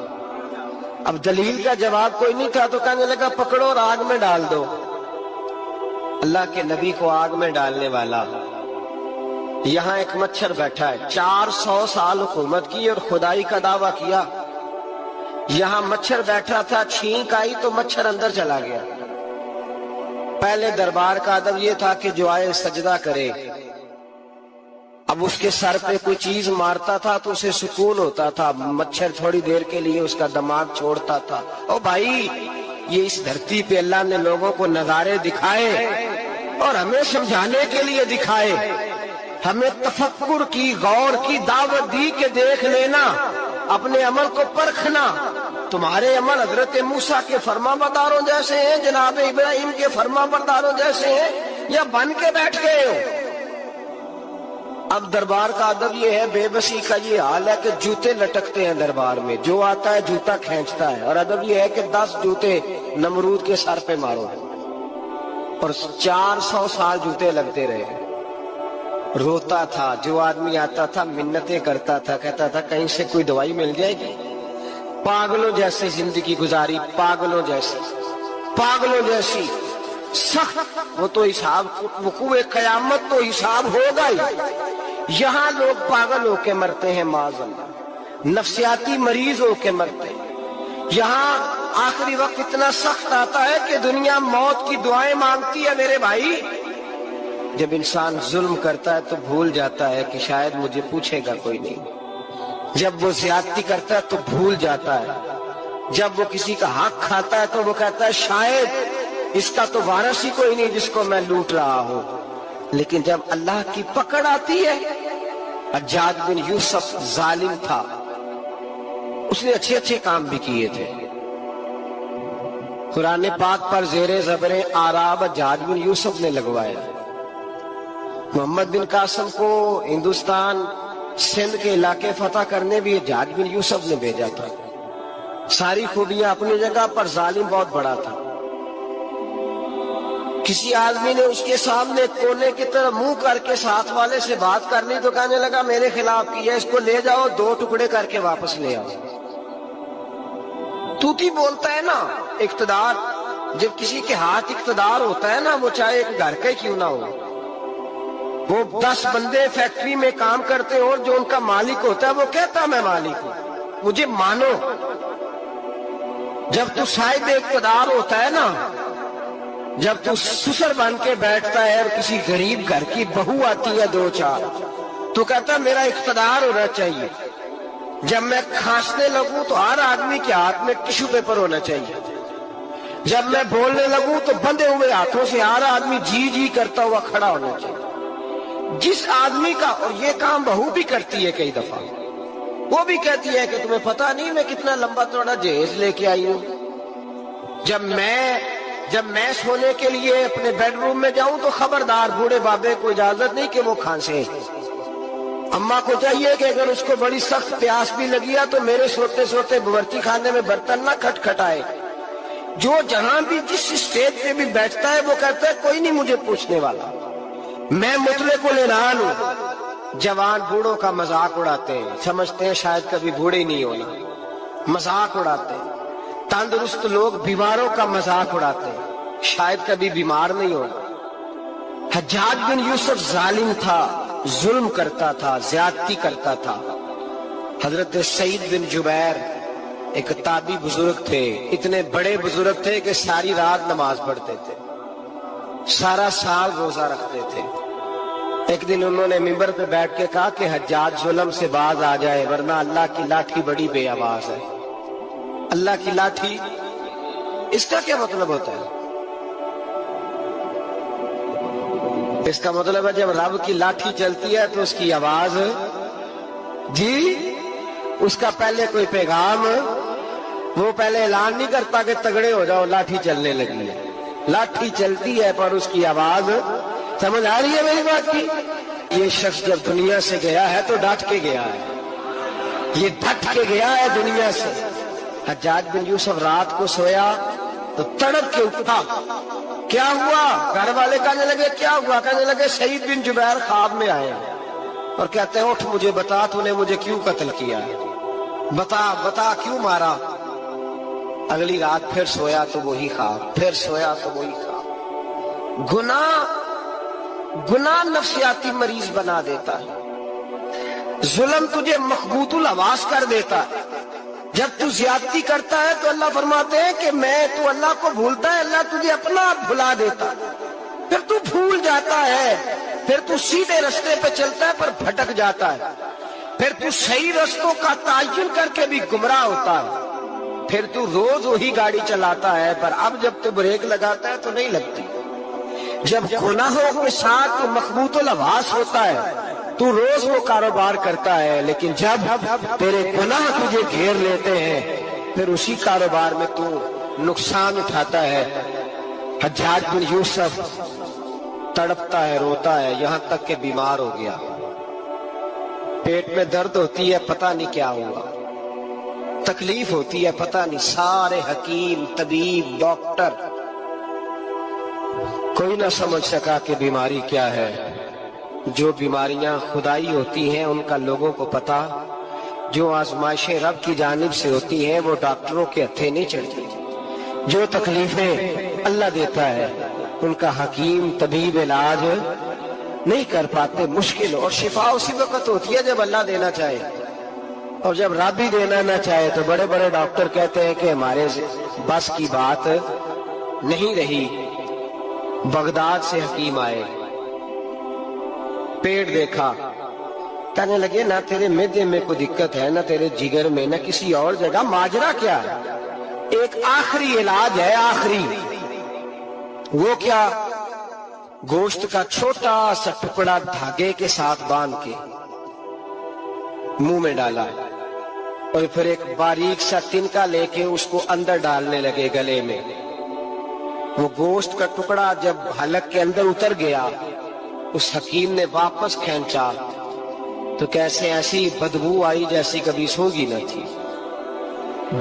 اب دلیل کا جواب کوئی نہیں تھا تو کہنے لگا پکڑو اور آگ میں ڈال دو۔ اللہ کے نبی کو آگ میں ڈالنے والا، یہاں ایک مچھر بیٹھا ہے، 400 سال حکومت کی اور خدائی کا دعویٰ کیا، یہاں مچھر بیٹھا تھا، چھینک آئی تو مچھر اندر چلا گیا۔ پہلے دربار کا ادب یہ تھا کہ جو آئے سجدہ کرے، اب اس کے سر پہ کوئی چیز مارتا تھا تو اسے سکون ہوتا تھا، مچھر تھوڑی دیر کے لیے اس کا دماغ چھوڑتا تھا۔ او بھائی، یہ اس دھرتی پہ اللہ نے لوگوں کو نظارے دکھائے اور ہمیں سمجھانے کے لیے دکھائے، ہمیں تفکر کی، غور کی دعوت دی کہ دیکھ لینا، اپنے عمل کو پرکھنا۔ تمہارے عمل حضرت موسیٰ کے فرما برداروں جیسے ہیں، جناب ابراہیم کے فرما برداروں جیسے ہیں، یا بن کے بیٹھ گئے ہو؟ اب دربار کا ادب یہ ہے، بے بسی کا یہ حال ہے کہ جوتے لٹکتے ہیں دربار میں، جو آتا ہے جوتا کھینچتا ہے، اور ادب یہ ہے کہ 10 جوتے نمرود کے سر پہ مارو، اور 400 سال جوتے لگتے رہے۔ روتا تھا، جو آدمی آتا تھا منتیں کرتا تھا، کہتا تھا کہیں سے کوئی دوائی مل جائے گی۔ پاگلوں جیسی زندگی گزاری، پاگلوں جیسی سخت، وہ تو حساب، وقوع قیامت تو حساب ہوگا ہی۔ یہاں لوگ پاگل ہو کے مرتے ہیں، معاذ اللہ، نفسیاتی مریض ہو کے مرتے ہیں۔ یہاں آخری وقت اتنا سخت آتا ہے کہ دنیا موت کی دعائیں مانگتی ہے۔ میرے بھائی، جب انسان ظلم کرتا ہے تو بھول جاتا ہے کہ شاید مجھے پوچھے گا کوئی نہیں، جب وہ زیادتی کرتا ہے تو بھول جاتا ہے، جب وہ کسی کا حق کھاتا ہے تو وہ کہتا ہے شاید اس کا تو وارث ہی کوئی نہیں جس کو میں لوٹ رہا ہوں۔ لیکن جب اللہ کی پکڑ آتی ہے، حجاج بن یوسف ظالم تھا، اس نے اچھے اچھے کام بھی کیے تھے۔ قرآن پاک پر زیر زبر آراب حجاج بن یوسف نے لگوایا۔ محمد بن قاسم کو ہندوستان سندھ کے علاقے فتح کرنے بھی حجاج بن یوسف نے بھیجا تھا۔ ساری خوبیاں اپنی جگہ پر، ظالم بہت بڑا تھا۔ کسی آدمی نے اس کے سامنے کونے کی طرف منہ کر کے ساتھ والے سے بات کرنی تو کہنے لگا میرے خلاف کیا، اس کو لے جاؤ، 2 ٹکڑے کر کے واپس لے آؤ۔ توتی بولتا ہے نا، اقتدار، جب کسی کے ہاتھ اقتدار ہوتا ہے نا، وہ چاہے ایک گھر کا ہی کیوں نہ ہو، وہ 10 بندے فیکٹری میں کام کرتے اور جو ان کا مالک ہوتا ہے وہ کہتا میں مالک ہوں، مجھے مانو۔ جب تو صاحب اقتدار ہوتا ہے نا، جب تو سسر بن کے بیٹھتا ہے اور کسی غریب گھر کی بہو آتی ہے 2-4 تو کہتا میرا اقتدار ہونا چاہیے۔ جب میں کھانسنے لگوں تو ہر آدمی کے ہاتھ میں ٹشو پیپر ہونا چاہیے۔ جب میں بولنے لگوں تو بندھے ہوئے ہاتھوں سے ہر آدمی جی جی کرتا ہوا کھڑا ہونا چاہیے۔ جس آدمی کا، اور یہ کام بہو بھی کرتی ہے کئی دفعہ، وہ بھی کہتی ہے کہ تمہیں پتا نہیں میں کتنا لمبا چوڑا جہیز لے کے آئی ہوں، جب میں سونے کے لیے اپنے بیڈ روم میں جاؤں تو خبردار بوڑھے بابے کو اجازت نہیں کہ وہ کھانسے۔ اماں کو چاہیے کہ اگر اس کو بڑی سخت پیاس بھی لگی ہے تو میرے سوتے سوتے باورچی خانے میں برتن نہ کھٹکھٹائے۔ جو جہاں بھی جس اسٹیج پہ بھی بیٹھتا ہے وہ کہتا ہے کوئی نہیں مجھے پوچھنے والا، میں مطلق العنان ہوں۔ جوان بوڑھوں کا مذاق اڑاتے ہیں، سمجھتے ہیں شاید کبھی بوڑھے ہی نہیں ہونا، مذاق اڑاتے ہیں۔ تندرست لوگ بیماروں کا مذاق اڑاتے ہیں، شاید کبھی بیمار نہیں ہونا۔ حجاج بن یوسف ظالم تھا، ظلم کرتا تھا، زیادتی کرتا تھا۔ حضرت سعید بن جبیر ایک تابعی بزرگ تھے، اتنے بڑے بزرگ تھے کہ ساری رات نماز پڑھتے تھے، سارا سال روزہ رکھتے تھے۔ ایک دن انہوں نے منبر پہ بیٹھ کے کہا کہ حجاج ظلم سے باز آ جائے ورنہ اللہ کی لاٹھی بڑی بے آواز ہے۔ اللہ کی لاٹھی، اس کا کیا مطلب ہوتا ہے؟ اس کا مطلب ہے جب رب کی لاٹھی چلتی ہے تو اس کی آواز، جی اس کا پہلے کوئی پیغام، وہ پہلے اعلان نہیں کرتا کہ تگڑے ہو جاؤ لاٹھی چلنے لگی ہے، لاٹھی چلتی ہے پر اس کی آواز، سمجھ آ رہی ہے میری بات کی؟ یہ شخص جب دنیا سے گیا ہے تو ڈٹ کے گیا ہے، یہ ڈٹ کے گیا ہے دنیا سے۔ حجاج بن یوسف رات کو سویا تو تڑپ کے اٹھا، کیا ہوا؟ گھر والے کہنے لگے کیا ہوا؟ کہنے لگے سعید بن جبیر خواب میں آئے اور کہتے ہیں اٹھ مجھے بتا تو نے مجھے کیوں قتل کیا، بتا کیوں مارا؟ اگلی رات پھر سویا تو وہی خواب، پھر سویا تو وہی خواب۔ گناہ نفسیاتی مریض بنا دیتا ہے، ظلم تجھے مخبوط الحواس کر دیتا ہے۔ جب تو زیادتی کرتا ہے تو اللہ فرماتے ہیں کہ تو اللہ کو بھولتا ہے، اللہ تجھے اپنا آپ بھلا دیتا ہے، پھر تو بھول جاتا ہے، پھر تو سیدھے رستے پہ چلتا ہے پر بھٹک جاتا ہے، پھر تو صحیح رستوں کا تعین کر کے بھی گمراہ ہوتا ہے، پھر تو روز وہی گاڑی چلاتا ہے پر اب جب تو بریک لگاتا ہے تو نہیں لگتی۔ جب گناہوں کے ساتھ تو مخبوط الحواس ہوتا ہے تو روز وہ کاروبار کرتا ہے، لیکن جب تیرے گناہ تجھے گھیر لیتے ہیں پھر اسی کاروبار میں تو نقصان اٹھاتا ہے۔ حجاج بن یوسف تڑپتا ہے، روتا ہے، یہاں تک کہ بیمار ہو گیا، پیٹ میں درد ہوتی ہے، پتہ نہیں کیا ہوا، تکلیف ہوتی ہے، پتہ نہیں، سارے حکیم، طبیب، ڈاکٹر کوئی نہ سمجھ سکا کہ بیماری کیا ہے۔ جو بیماریاں خدائی ہوتی ہیں ان کا لوگوں کو پتا، جو آزمائشیں رب کی جانب سے ہوتی ہیں وہ ڈاکٹروں کے ہتھے نہیں چڑھتی، جو تکلیفیں اللہ دیتا ہے ان کا حکیم طبیب علاج نہیں کر پاتے، مشکل، اور شفا اسی وقت ہوتی ہے جب اللہ دینا چاہے، اور جب رب ہی دینا نہ چاہے تو بڑے بڑے ڈاکٹر کہتے ہیں کہ ہمارے بس کی بات نہیں رہی۔ بغداد سے حکیم آئے، پیٹ دیکھا، کہنے لگے نہ تیرے معدے میں کوئی دقت ہے، نہ تیرے جگر میں، نہ کسی اور جگہ، ماجرا کیا ہے؟ ایک آخری علاج ہے، آخری، وہ کیا؟ گوشت کا چھوٹا سا ٹکڑا دھاگے کے ساتھ باندھ کے منہ میں ڈالا اور پھر ایک باریک سا تنکا لے کے اس کو اندر ڈالنے لگے گلے میں۔ وہ گوشت کا ٹکڑا جب حلق کے اندر اتر گیا، اس حکیم نے واپس کھینچا تو کیسے ایسی بدبو آئی جیسی کبھی سونگی نہ تھی۔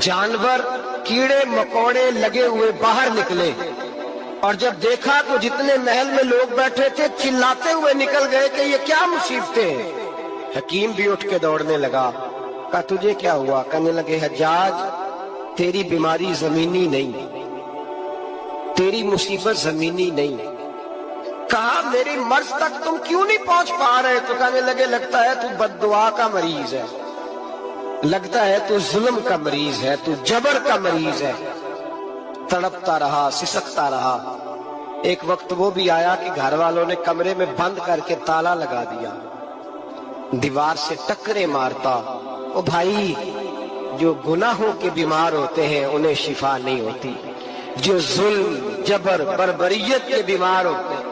جانور، کیڑے مکوڑے لگے ہوئے باہر نکلے، اور جب دیکھا تو جتنے محل میں لوگ بیٹھے تھے چلاتے ہوئے نکل گئے کہ یہ کیا مصیبتیں ہیں۔ حکیم بھی اٹھ کے دوڑنے لگا، کہا تجھے کیا ہوا؟ کہنے لگے حجاج تیری بیماری زمینی نہیں، تیری مصیبت زمینی نہیں۔ کہا میری مرض تک تم کیوں نہیں پہنچ پا رہے؟ تو کہنے لگے لگتا ہے تو بد دعا کا مریض ہے، لگتا ہے تو ظلم کا مریض ہے، تو جبر کا مریض ہے۔ تڑپتا رہا، سسکتا رہا۔ ایک وقت وہ بھی آیا کہ گھر والوں نے کمرے میں بند کر کے تالا لگا دیا، دیوار سے ٹکرے مارتا۔ او بھائی، جو گناہوں کے بیمار ہوتے ہیں انہیں شفا نہیں ہوتی، جو ظلم، جبر، بربریت کے بیمار ہوتے ہیں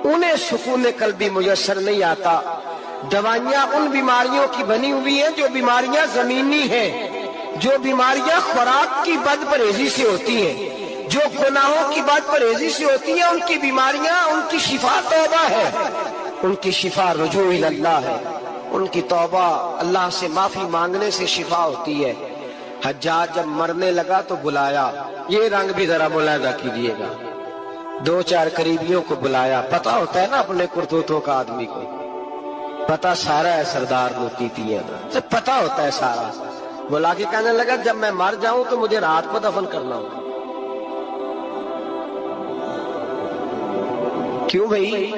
انہیں سکون قلبی میسر نہیں آتا۔ دوائیاں ان بیماریوں کی بنی ہوئی ہیں جو بیماریاں زمینی ہیں، جو بیماریاں خوراک کی بد پرہیزی سے ہوتی ہیں، جو گناہوں کی بد پرہیزی سے ہوتی ہیں، ان کی بیماریاں، ان کی شفا توبہ ہے، ان کی شفا رجوع اللہ ہے، ان کی توبہ اللہ سے معافی مانگنے سے شفا ہوتی ہے۔ حجاج جب مرنے لگا تو بلایا، یہ رنگ بھی ذرا ملاحظہ کیجیے گا، دو چار قریبیوں کو بلایا، پتا ہوتا ہے نا اپنے کرتوتوں کا آدمی کو، پتا سارا ہے سردار موتی ہے، پتا ہوتا ہے سارا۔ بلا کے کہنے لگا جب میں مر جاؤں تو مجھے رات کو دفن کرنا ہوگا۔ کیوں بھائی،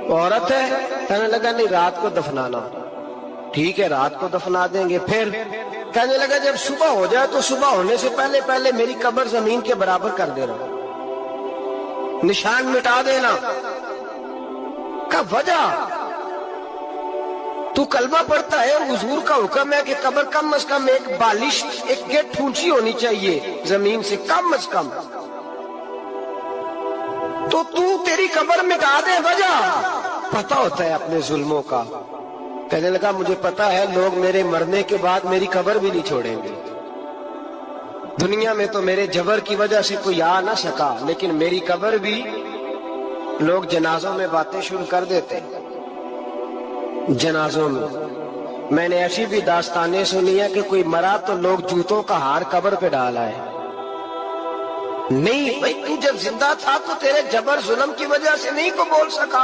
عورت ہے؟ کہنے لگا نہیں، رات کو دفنانا۔ ٹھیک ہے، رات کو دفنا دیں گے۔ پھر کہنے لگا جب صبح ہو جائے تو صبح ہونے سے پہلے پہلے میری قبر زمین کے برابر کر دینا، نشان مٹا دینا۔ کا وجہ تو کلمہ پڑھتا ہے، حضور کا حکم ہے کہ قبر کم از کم ایک بالش، ایک گیٹ اونچی ہونی چاہیے زمین سے، کم از کم، تو تیری قبر مٹا دے۔ وجہ پتا ہوتا ہے اپنے ظلموں کا۔ کہنے لگا مجھے پتا ہے لوگ میرے مرنے کے بعد میری قبر بھی نہیں چھوڑیں گے، دنیا میں تو میرے جبر کی وجہ سے کوئی آ نہ سکا، لیکن میری قبر بھی لوگ جنازوں میں باتیں شروع کر دیتے۔ جنازوں میں نے ایسی بھی داستانیں سنی ہے کہ کوئی مرا تو لوگ جوتوں کا ہار قبر پہ ڈالا ہے۔ نہیں بھائی، تو جب زندہ تھا تو تیرے جبر ظلم کی وجہ سے نہیں کو بول سکا۔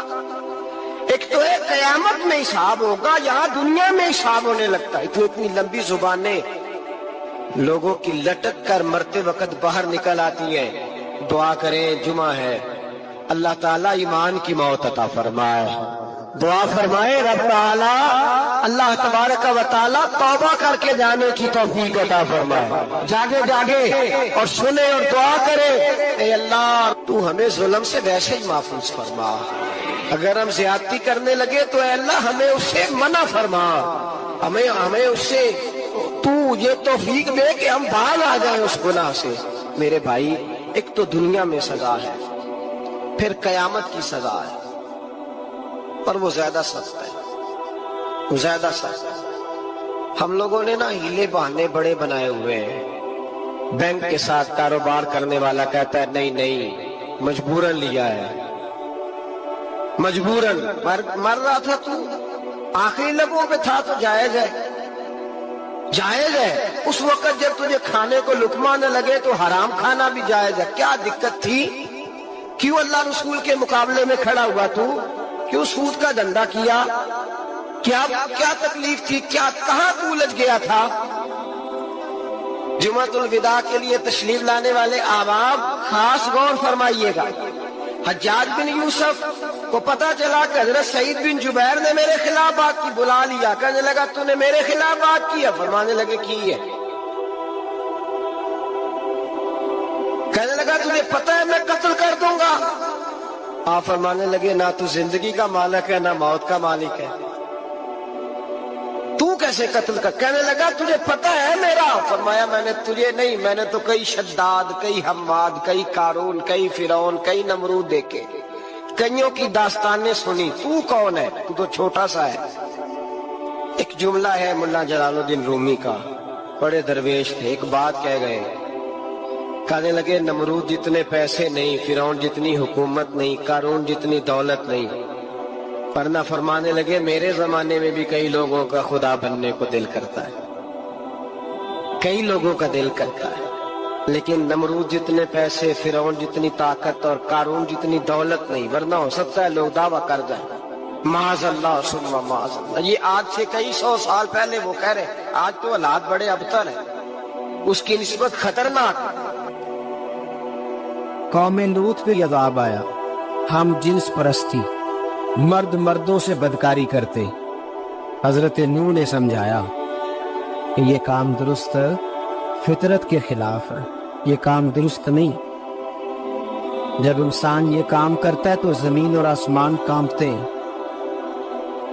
ایک تو ہے قیامت میں حساب ہوگا، یہاں دنیا میں حساب ہونے لگتا ہے۔ تو اتنی لمبی زبانیں لوگوں کی لٹک کر مرتے وقت باہر نکل آتی ہیں، دعا کریں جمعہ ہے، اللہ تعالیٰ ایمان کی موت عطا فرمائے، دعا فرمائے رب تعالیٰ اللہ تبارک و تعالیٰ توبہ کر کے جانے کی توفیق عطا فرمائے، جاگے جاگے اور سنے اور دعا کرے، اے اللہ تو ہمیں ظلم سے ویسے ہی محفوظ فرما، اگر ہم زیادتی کرنے لگے تو اے اللہ ہمیں اس سے منع فرما، ہمیں اس سے تو یہ توفیق دے کہ ہم باہر آ جائیں اس گناہ سے۔ میرے بھائی، ایک تو دنیا میں سزا ہے، پھر قیامت کی سزا ہے، پر وہ زیادہ سخت ہے، وہ زیادہ سخت ہے۔ ہم لوگوں نے نا ہیلے بہانے بڑے بنائے ہوئے ہیں۔ بینک کے ساتھ کاروبار کرنے والا کہتا ہے نہیں نہیں مجبوراً لیا ہے، مجبوراً مر رہا تھا تو آخری لبوں پہ تھا تو جائز ہے، جائز ہے۔ اس وقت جب تجھے کھانے کو لقمہ نہ لگے تو حرام کھانا بھی جائز ہے، کیا دقت تھی؟ کیوں اللہ رسول کے مقابلے میں کھڑا ہوا تو؟ کیوں سود کا دھندا کیا؟ کیا تکلیف تھی؟ کہاں تو الجھ گیا تھا؟ جمعۃ الوداع کے لیے تشریف لانے والے احباب خاص غور فرمائیے گا۔ حجاج بن یوسف کو پتا چلا کہ حضرت سعید بن جبیر نے میرے خلاف بات کی، بلا لیا، کہنے لگا تو نے میرے خلاف بات کی ہے؟ فرمانے لگے کی ہے۔ کہنے لگا تجھے پتہ ہے میں قتل کر دوں گا؟ آپ فرمانے لگے نہ تو زندگی کا مالک ہے نہ موت کا مالک ہے، تو کیسے قتل کر؟ کہنے لگا تجھے پتہ ہے میرا؟ فرمایا میں نے تجھے نہیں، میں نے تو کئی شداد، کئی حماد، کئی قارون، کئی فرعون، کئی نمرود دیکھے، کئیوں کی داستانیں سنی، تو کون ہے؟ تو تو چھوٹا سا ہے۔ ایک جملہ ہے ملا جلال الدین رومی کا، بڑے درویش تھے، ایک بات کہہ گئے، کہنے لگے نمرود جتنے پیسے نہیں، فرعون جتنی حکومت نہیں، قارون جتنی دولت نہیں، ورنہ فرمانے لگے میرے زمانے میں بھی کئی لوگوں کا خدا بننے کو دل کرتا ہے، کئی لوگوں کا دل کرتا ہے، لیکن نمرود جتنے پیسے، فرعون جتنی طاقت اور قارون جتنی دولت نہیں، ورنہ ہو سکتا ہے لوگ دعویٰ کر جائیں معاذ اللہ ثم معاذ اللہ۔ یہ آج سے کئی سو سال پہلے وہ کہہ رہے، آج تو حالات بڑے ابتر ہیں، اس کی نسبت خطرناک۔ قوم لوط پہ عذاب آیا، ہم جنس پرستی، مرد مردوں سے بدکاری کرتے۔ حضرت نوح نے سمجھایا کہ یہ کام درست فطرت کے خلاف ہے، یہ کام درست نہیں۔ جب انسان یہ کام کرتا ہے تو زمین اور آسمان کانپتے ہیں۔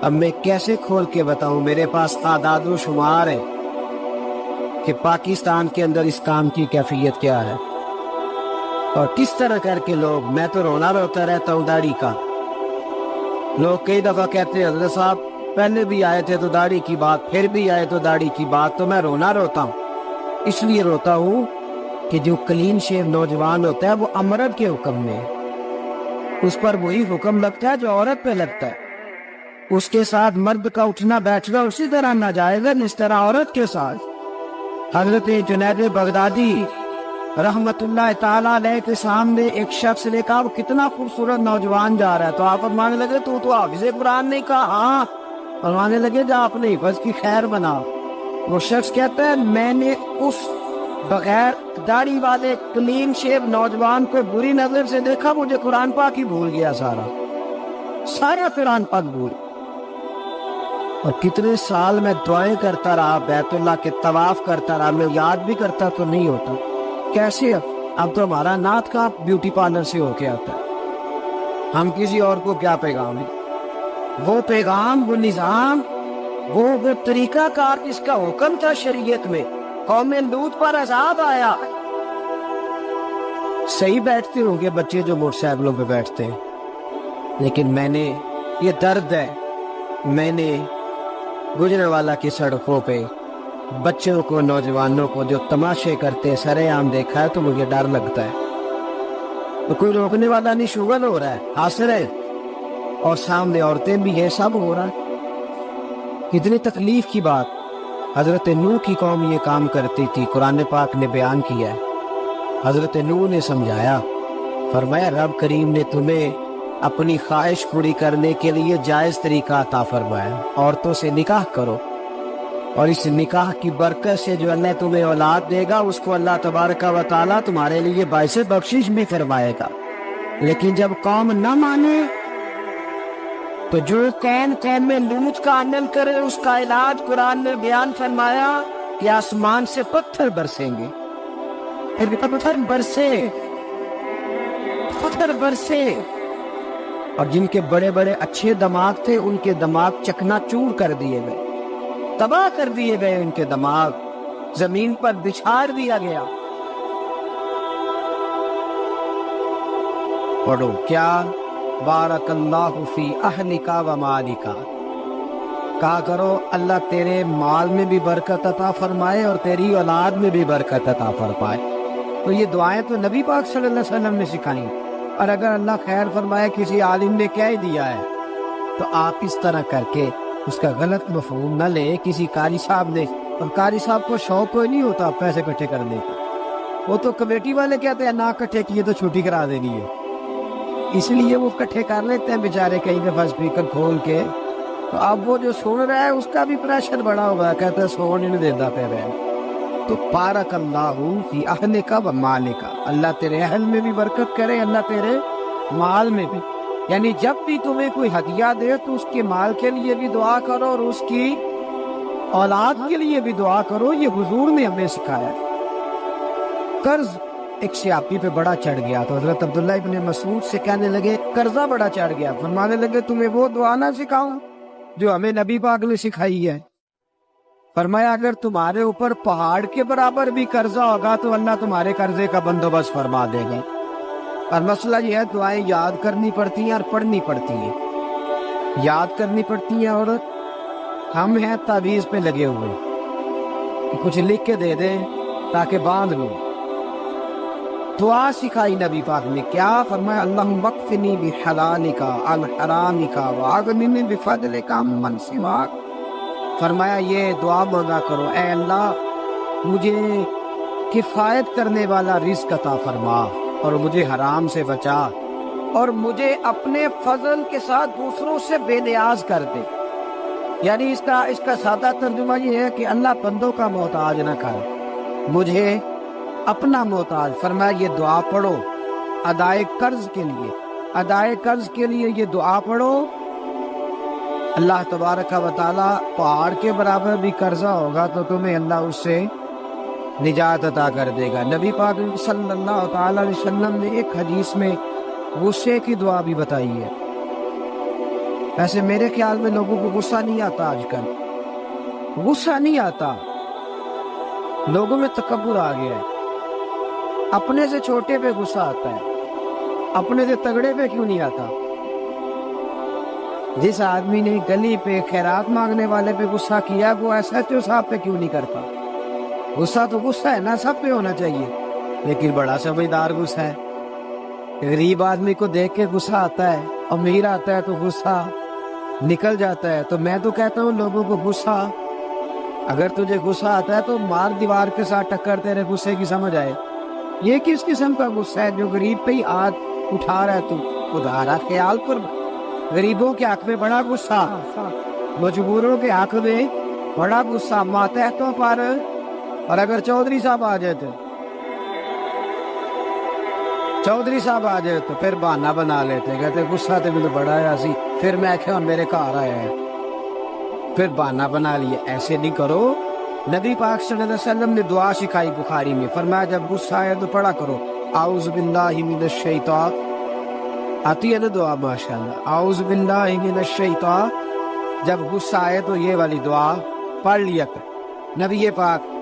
اب میں کیسے کھول کے بتاؤں؟ میرے پاس اعداد و شمار ہے کہ پاکستان کے اندر اس کام کی کیفیت کیا ہے اور کس طرح کر کے لوگ، میں تو رونا روتا رہتا ہوں داڑھی کا۔ لوگ کئی دفعہ کہتے ہیں حضرت صاحب پہلے بھی آئے تھے تو داڑھی کی بات، پھر بھی آئے تو داڑھی کی بات، تو میں رونا روتا ہوں۔ اس لیے روتا ہوں کہ جو کلین شیو نوجوان ہوتا ہے وہ امرد کے حکم میں ہے، اس پر وہی حکم لگتا ہے جو عورت پہ لگتا ہے۔ اس کے ساتھ مرد کا اٹھنا بیٹھنا اسی طرح ناجائز ہے جس طرح عورت کے ساتھ۔ حضرت جنید بغدادی رحمت اللہ تعالیٰ علیہ کے سامنے ایک شخص نے کہا وہ کتنا خوبصورت نوجوان جا رہا ہے، تو آپ فرمانے لگے تو حافظ قرآن نہیں؟ کہا ہاں۔ فرمانے لگے جا اپنے حفظ کی خیر بنا۔ وہ شخص کہتا ہے میں نے اس بغیر داڑھی والے کلین شیو نوجوان کو بری نظر سے دیکھا، مجھے قرآن پاک ہی بھول گیا، سارا قرآن پاک بھول۔ اور کتنے سال میں دعائیں کرتا رہا، بیت اللہ کے طواف کرتا رہا، میں یاد بھی کرتا تو نہیں ہوتا۔ کیسے اب تو ہمارا نعت کا بیوٹی پارلر سے ہو کے آتا ہے، ہم کسی اور کو کیا پیغام دیں؟ وہ پیغام، وہ نظام، وہ طریقہ کار جس کا حکم تھا شریعت میں، قوم لوط پر عذاب آیا۔ صحیح بیٹھتے ہوں گے بچے جو موٹر سائیکلوں پہ بیٹھتے ہیں، لیکن میں نے یہ درد ہے، میں نے گجرانوالہ کی سڑکوں پہ بچوں کو، نوجوانوں کو جو تماشے کرتے سر عام دیکھا ہے تو مجھے ڈر لگتا ہے۔ تو کوئی روکنے والا نہیں، شغل ہو رہا ہے، حاصل ہے، اور سامنے عورتیں بھی ہیں، سب ہو رہا ہے۔ کتنی تکلیف کی بات۔ حضرت نوح کی قوم یہ کام کرتی تھی، قرآن پاک نے بیان کیا ہے۔ حضرت نوح نے سمجھایا، فرمایا رب کریم نے تمہیں اپنی خواہش پوری کرنے کے لیے جائز طریقہ عطا فرمایا، عورتوں سے نکاح کرو۔ اور اس نکاح کی برکت سے جو اللہ تمہیں اولاد دے گا اس کو اللہ تبارک و تعالیٰ تمہارے لیے باعث بخشش بھی فرمائے گا۔ لیکن جب قوم نہ مانے تو جو قوم میں لوط کا عمل کرے اس کا علاج قرآن نے بیان فرمایا کہ آسمان سے پتھر برسیں گے، پتھر برسے، اور جن کے بڑے بڑے اچھے دماغ تھے ان کے دماغ چکنا چور کر دیے گئے، تباہ کر دیے گئے، ان کے دماغ زمین پر بچھاڑ دیا گیا۔ پڑھو کیا بارک اللہ فی اہلک و مالک، کہا کرو اللہ تیرے مال میں بھی برکت عطا فرمائے اور تیری اولاد میں بھی برکت عطا فرمائے۔ تو یہ دعائیں تو نبی پاک صلی اللہ علیہ وسلم نے سکھائیں، اور اگر اللہ خیر فرمائے کسی عالم نے کہہ دیا ہے تو آپ اس طرح کر کے اس کا غلط مفہوم نہ لے۔ کسی قاری صاحب نے، اور قاری صاحب کو شوق کوئی نہیں ہوتا پیسے اکٹھے کرنے کا، وہ تو کمیٹی والے کہتے ہیں نہ اکٹھے کیے تو چھٹی کرا دینی ہے، اس لیے وہ اکٹھے کر لیتے ہیں بیچارے کئی دفعہ اسپیکر کھول کے۔ تو اب وہ جو سن رہا ہے اس کا بھی پریشر بڑا ہوا ہے، کہتا ہے سون نہیں دیتا پہ رہے۔ تو بارک اللہ فی اہلک و مالک، اللہ تیرے اہل میں بھی برکت کرے، اللہ تیرے مال میں بھی، یعنی جب بھی تمہیں کوئی ہدیہ دے تو اس کے مال کے لیے بھی دعا کرو اور اس کی اولاد کے لیے بھی دعا کرو۔ یہ حضور نے ہمیں سکھایا۔ قرض ایک صحابی پہ بڑا چڑھ گیا تو حضرت عبداللہ ابن مسعود سے کہنے لگے قرضہ بڑا چڑھ گیا، فرمانے لگے تمہیں وہ دعا نہ سکھاؤں جو ہمیں نبی پاک نے سکھائی ہے؟ فرمایا اگر تمہارے اوپر پہاڑ کے برابر بھی قرضہ ہوگا تو اللہ تمہارے قرضے کا بندوبست فرما دے گا۔ اور مسئلہ یہ ہے دعائیں یاد کرنی پڑتی ہیں اور پڑھنی پڑتی ہیں، یاد کرنی پڑتی ہیں، اور ہم ہیں تعویذ پہ لگے ہوئے کہ کچھ لکھ کے دے دیں تاکہ باندھ لو۔ دعا سکھائی نبی پاک نے، کیا فرمایا اللہم اکفنی بحلالک عن حرامک واغننی بفضلک عمن سواک۔ فرمایا یہ دعا مانگا کرو، اے اللہ مجھے کفایت کرنے والا رزق عطا فرما اور مجھے حرام سے بچا، اور مجھے اپنے فضل کے ساتھ دوسروں سے بے نیاز کر دے۔ یعنی اس کا سادہ ترجمہ یہ ہے کہ اللہ بندوں کا محتاج نہ کر، مجھے اپنا محتاج۔ فرمایا یہ دعا پڑھو ادائے قرض کے لیے، ادائے قرض کے لیے یہ دعا پڑھو، اللہ تبارک و تعالی پہاڑ کے برابر بھی قرضہ ہوگا تو تمہیں اللہ اس سے نجات عطا کر دے گا۔ نبی پاک صلی اللہ تعالی علیہ وسلم نے ایک حدیث میں غصے کی دعا بھی بتائی ہے۔ ویسے میرے خیال میں لوگوں کو غصہ نہیں آتا، آج کل غصہ نہیں آتا، لوگوں میں تکبر آ گیا ہے۔ اپنے سے چھوٹے پہ غصہ آتا ہے، اپنے سے تگڑے پہ کیوں نہیں آتا؟ جس آدمی نے گلی پہ خیرات مانگنے والے پہ غصہ کیا وہ ایسا تو صاحب پہ کیوں نہیں کرتا؟ غصہ تو غصہ ہے نا، سب پہ ہونا چاہیے، لیکن بڑا سمجھدار غصہ ہے۔ غریب آدمی کو دیکھ کے غصہ آتا ہے، امیر آتا ہے تو غصہ نکل جاتا ہے۔ تو میں تو کہتا ہوں لوگوں کو غصہ، اگر تجھے غصہ آتا ہے تو مار دیوار کے ساتھ ٹکر تیرے غصے کی سمجھ آئے۔ یہ کس قسم کا غصہ ہے جو غریب پہ ہی ہاتھ اٹھا رہا ہے؟ تو خدا خیال پر غریبوں کے حق میں بڑا غصہ، مجبوروں کے حق میں بڑا غصہ، ماتحتوں پر۔ اور اگر چودھری صاحب آ جائے تو پھر بہانہ بنا لیتے، کہتے غصہ تو مجھے بڑا ہے اسی، پھر میں کہا میرے گھر آیا ہے، پھر بہانہ بنا لیے۔ ایسے نہیں کرو۔ نبی پاک صلی اللہ علیہ وسلم نے دعا سکھائی بخاری میں، فرمایا جب غصہ آئے تو پڑھا کرو اعوذ باللہ من الشیطان، آتی ہے نا دعا ماشاءاللہ، اعوذ باللہ من الشیطان، جب غصہ آئے تو یہ والی دعا پڑھ لیا کر۔ نبی پاک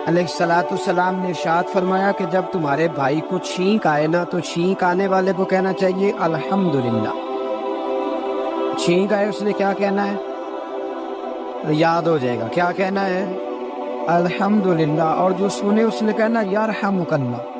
علیہ الصلوۃ والسلام نے ارشاد فرمایا کہ جب تمہارے بھائی کو چھینک آئے نا تو چھینک آنے والے کو کہنا چاہیے الحمدللہ۔ چھینک آئے اس نے کیا کہنا ہے؟ یاد ہو جائے گا، کیا کہنا ہے؟ الحمدللہ۔ اور جو سنے اس نے کہنا یرحمک اللہ۔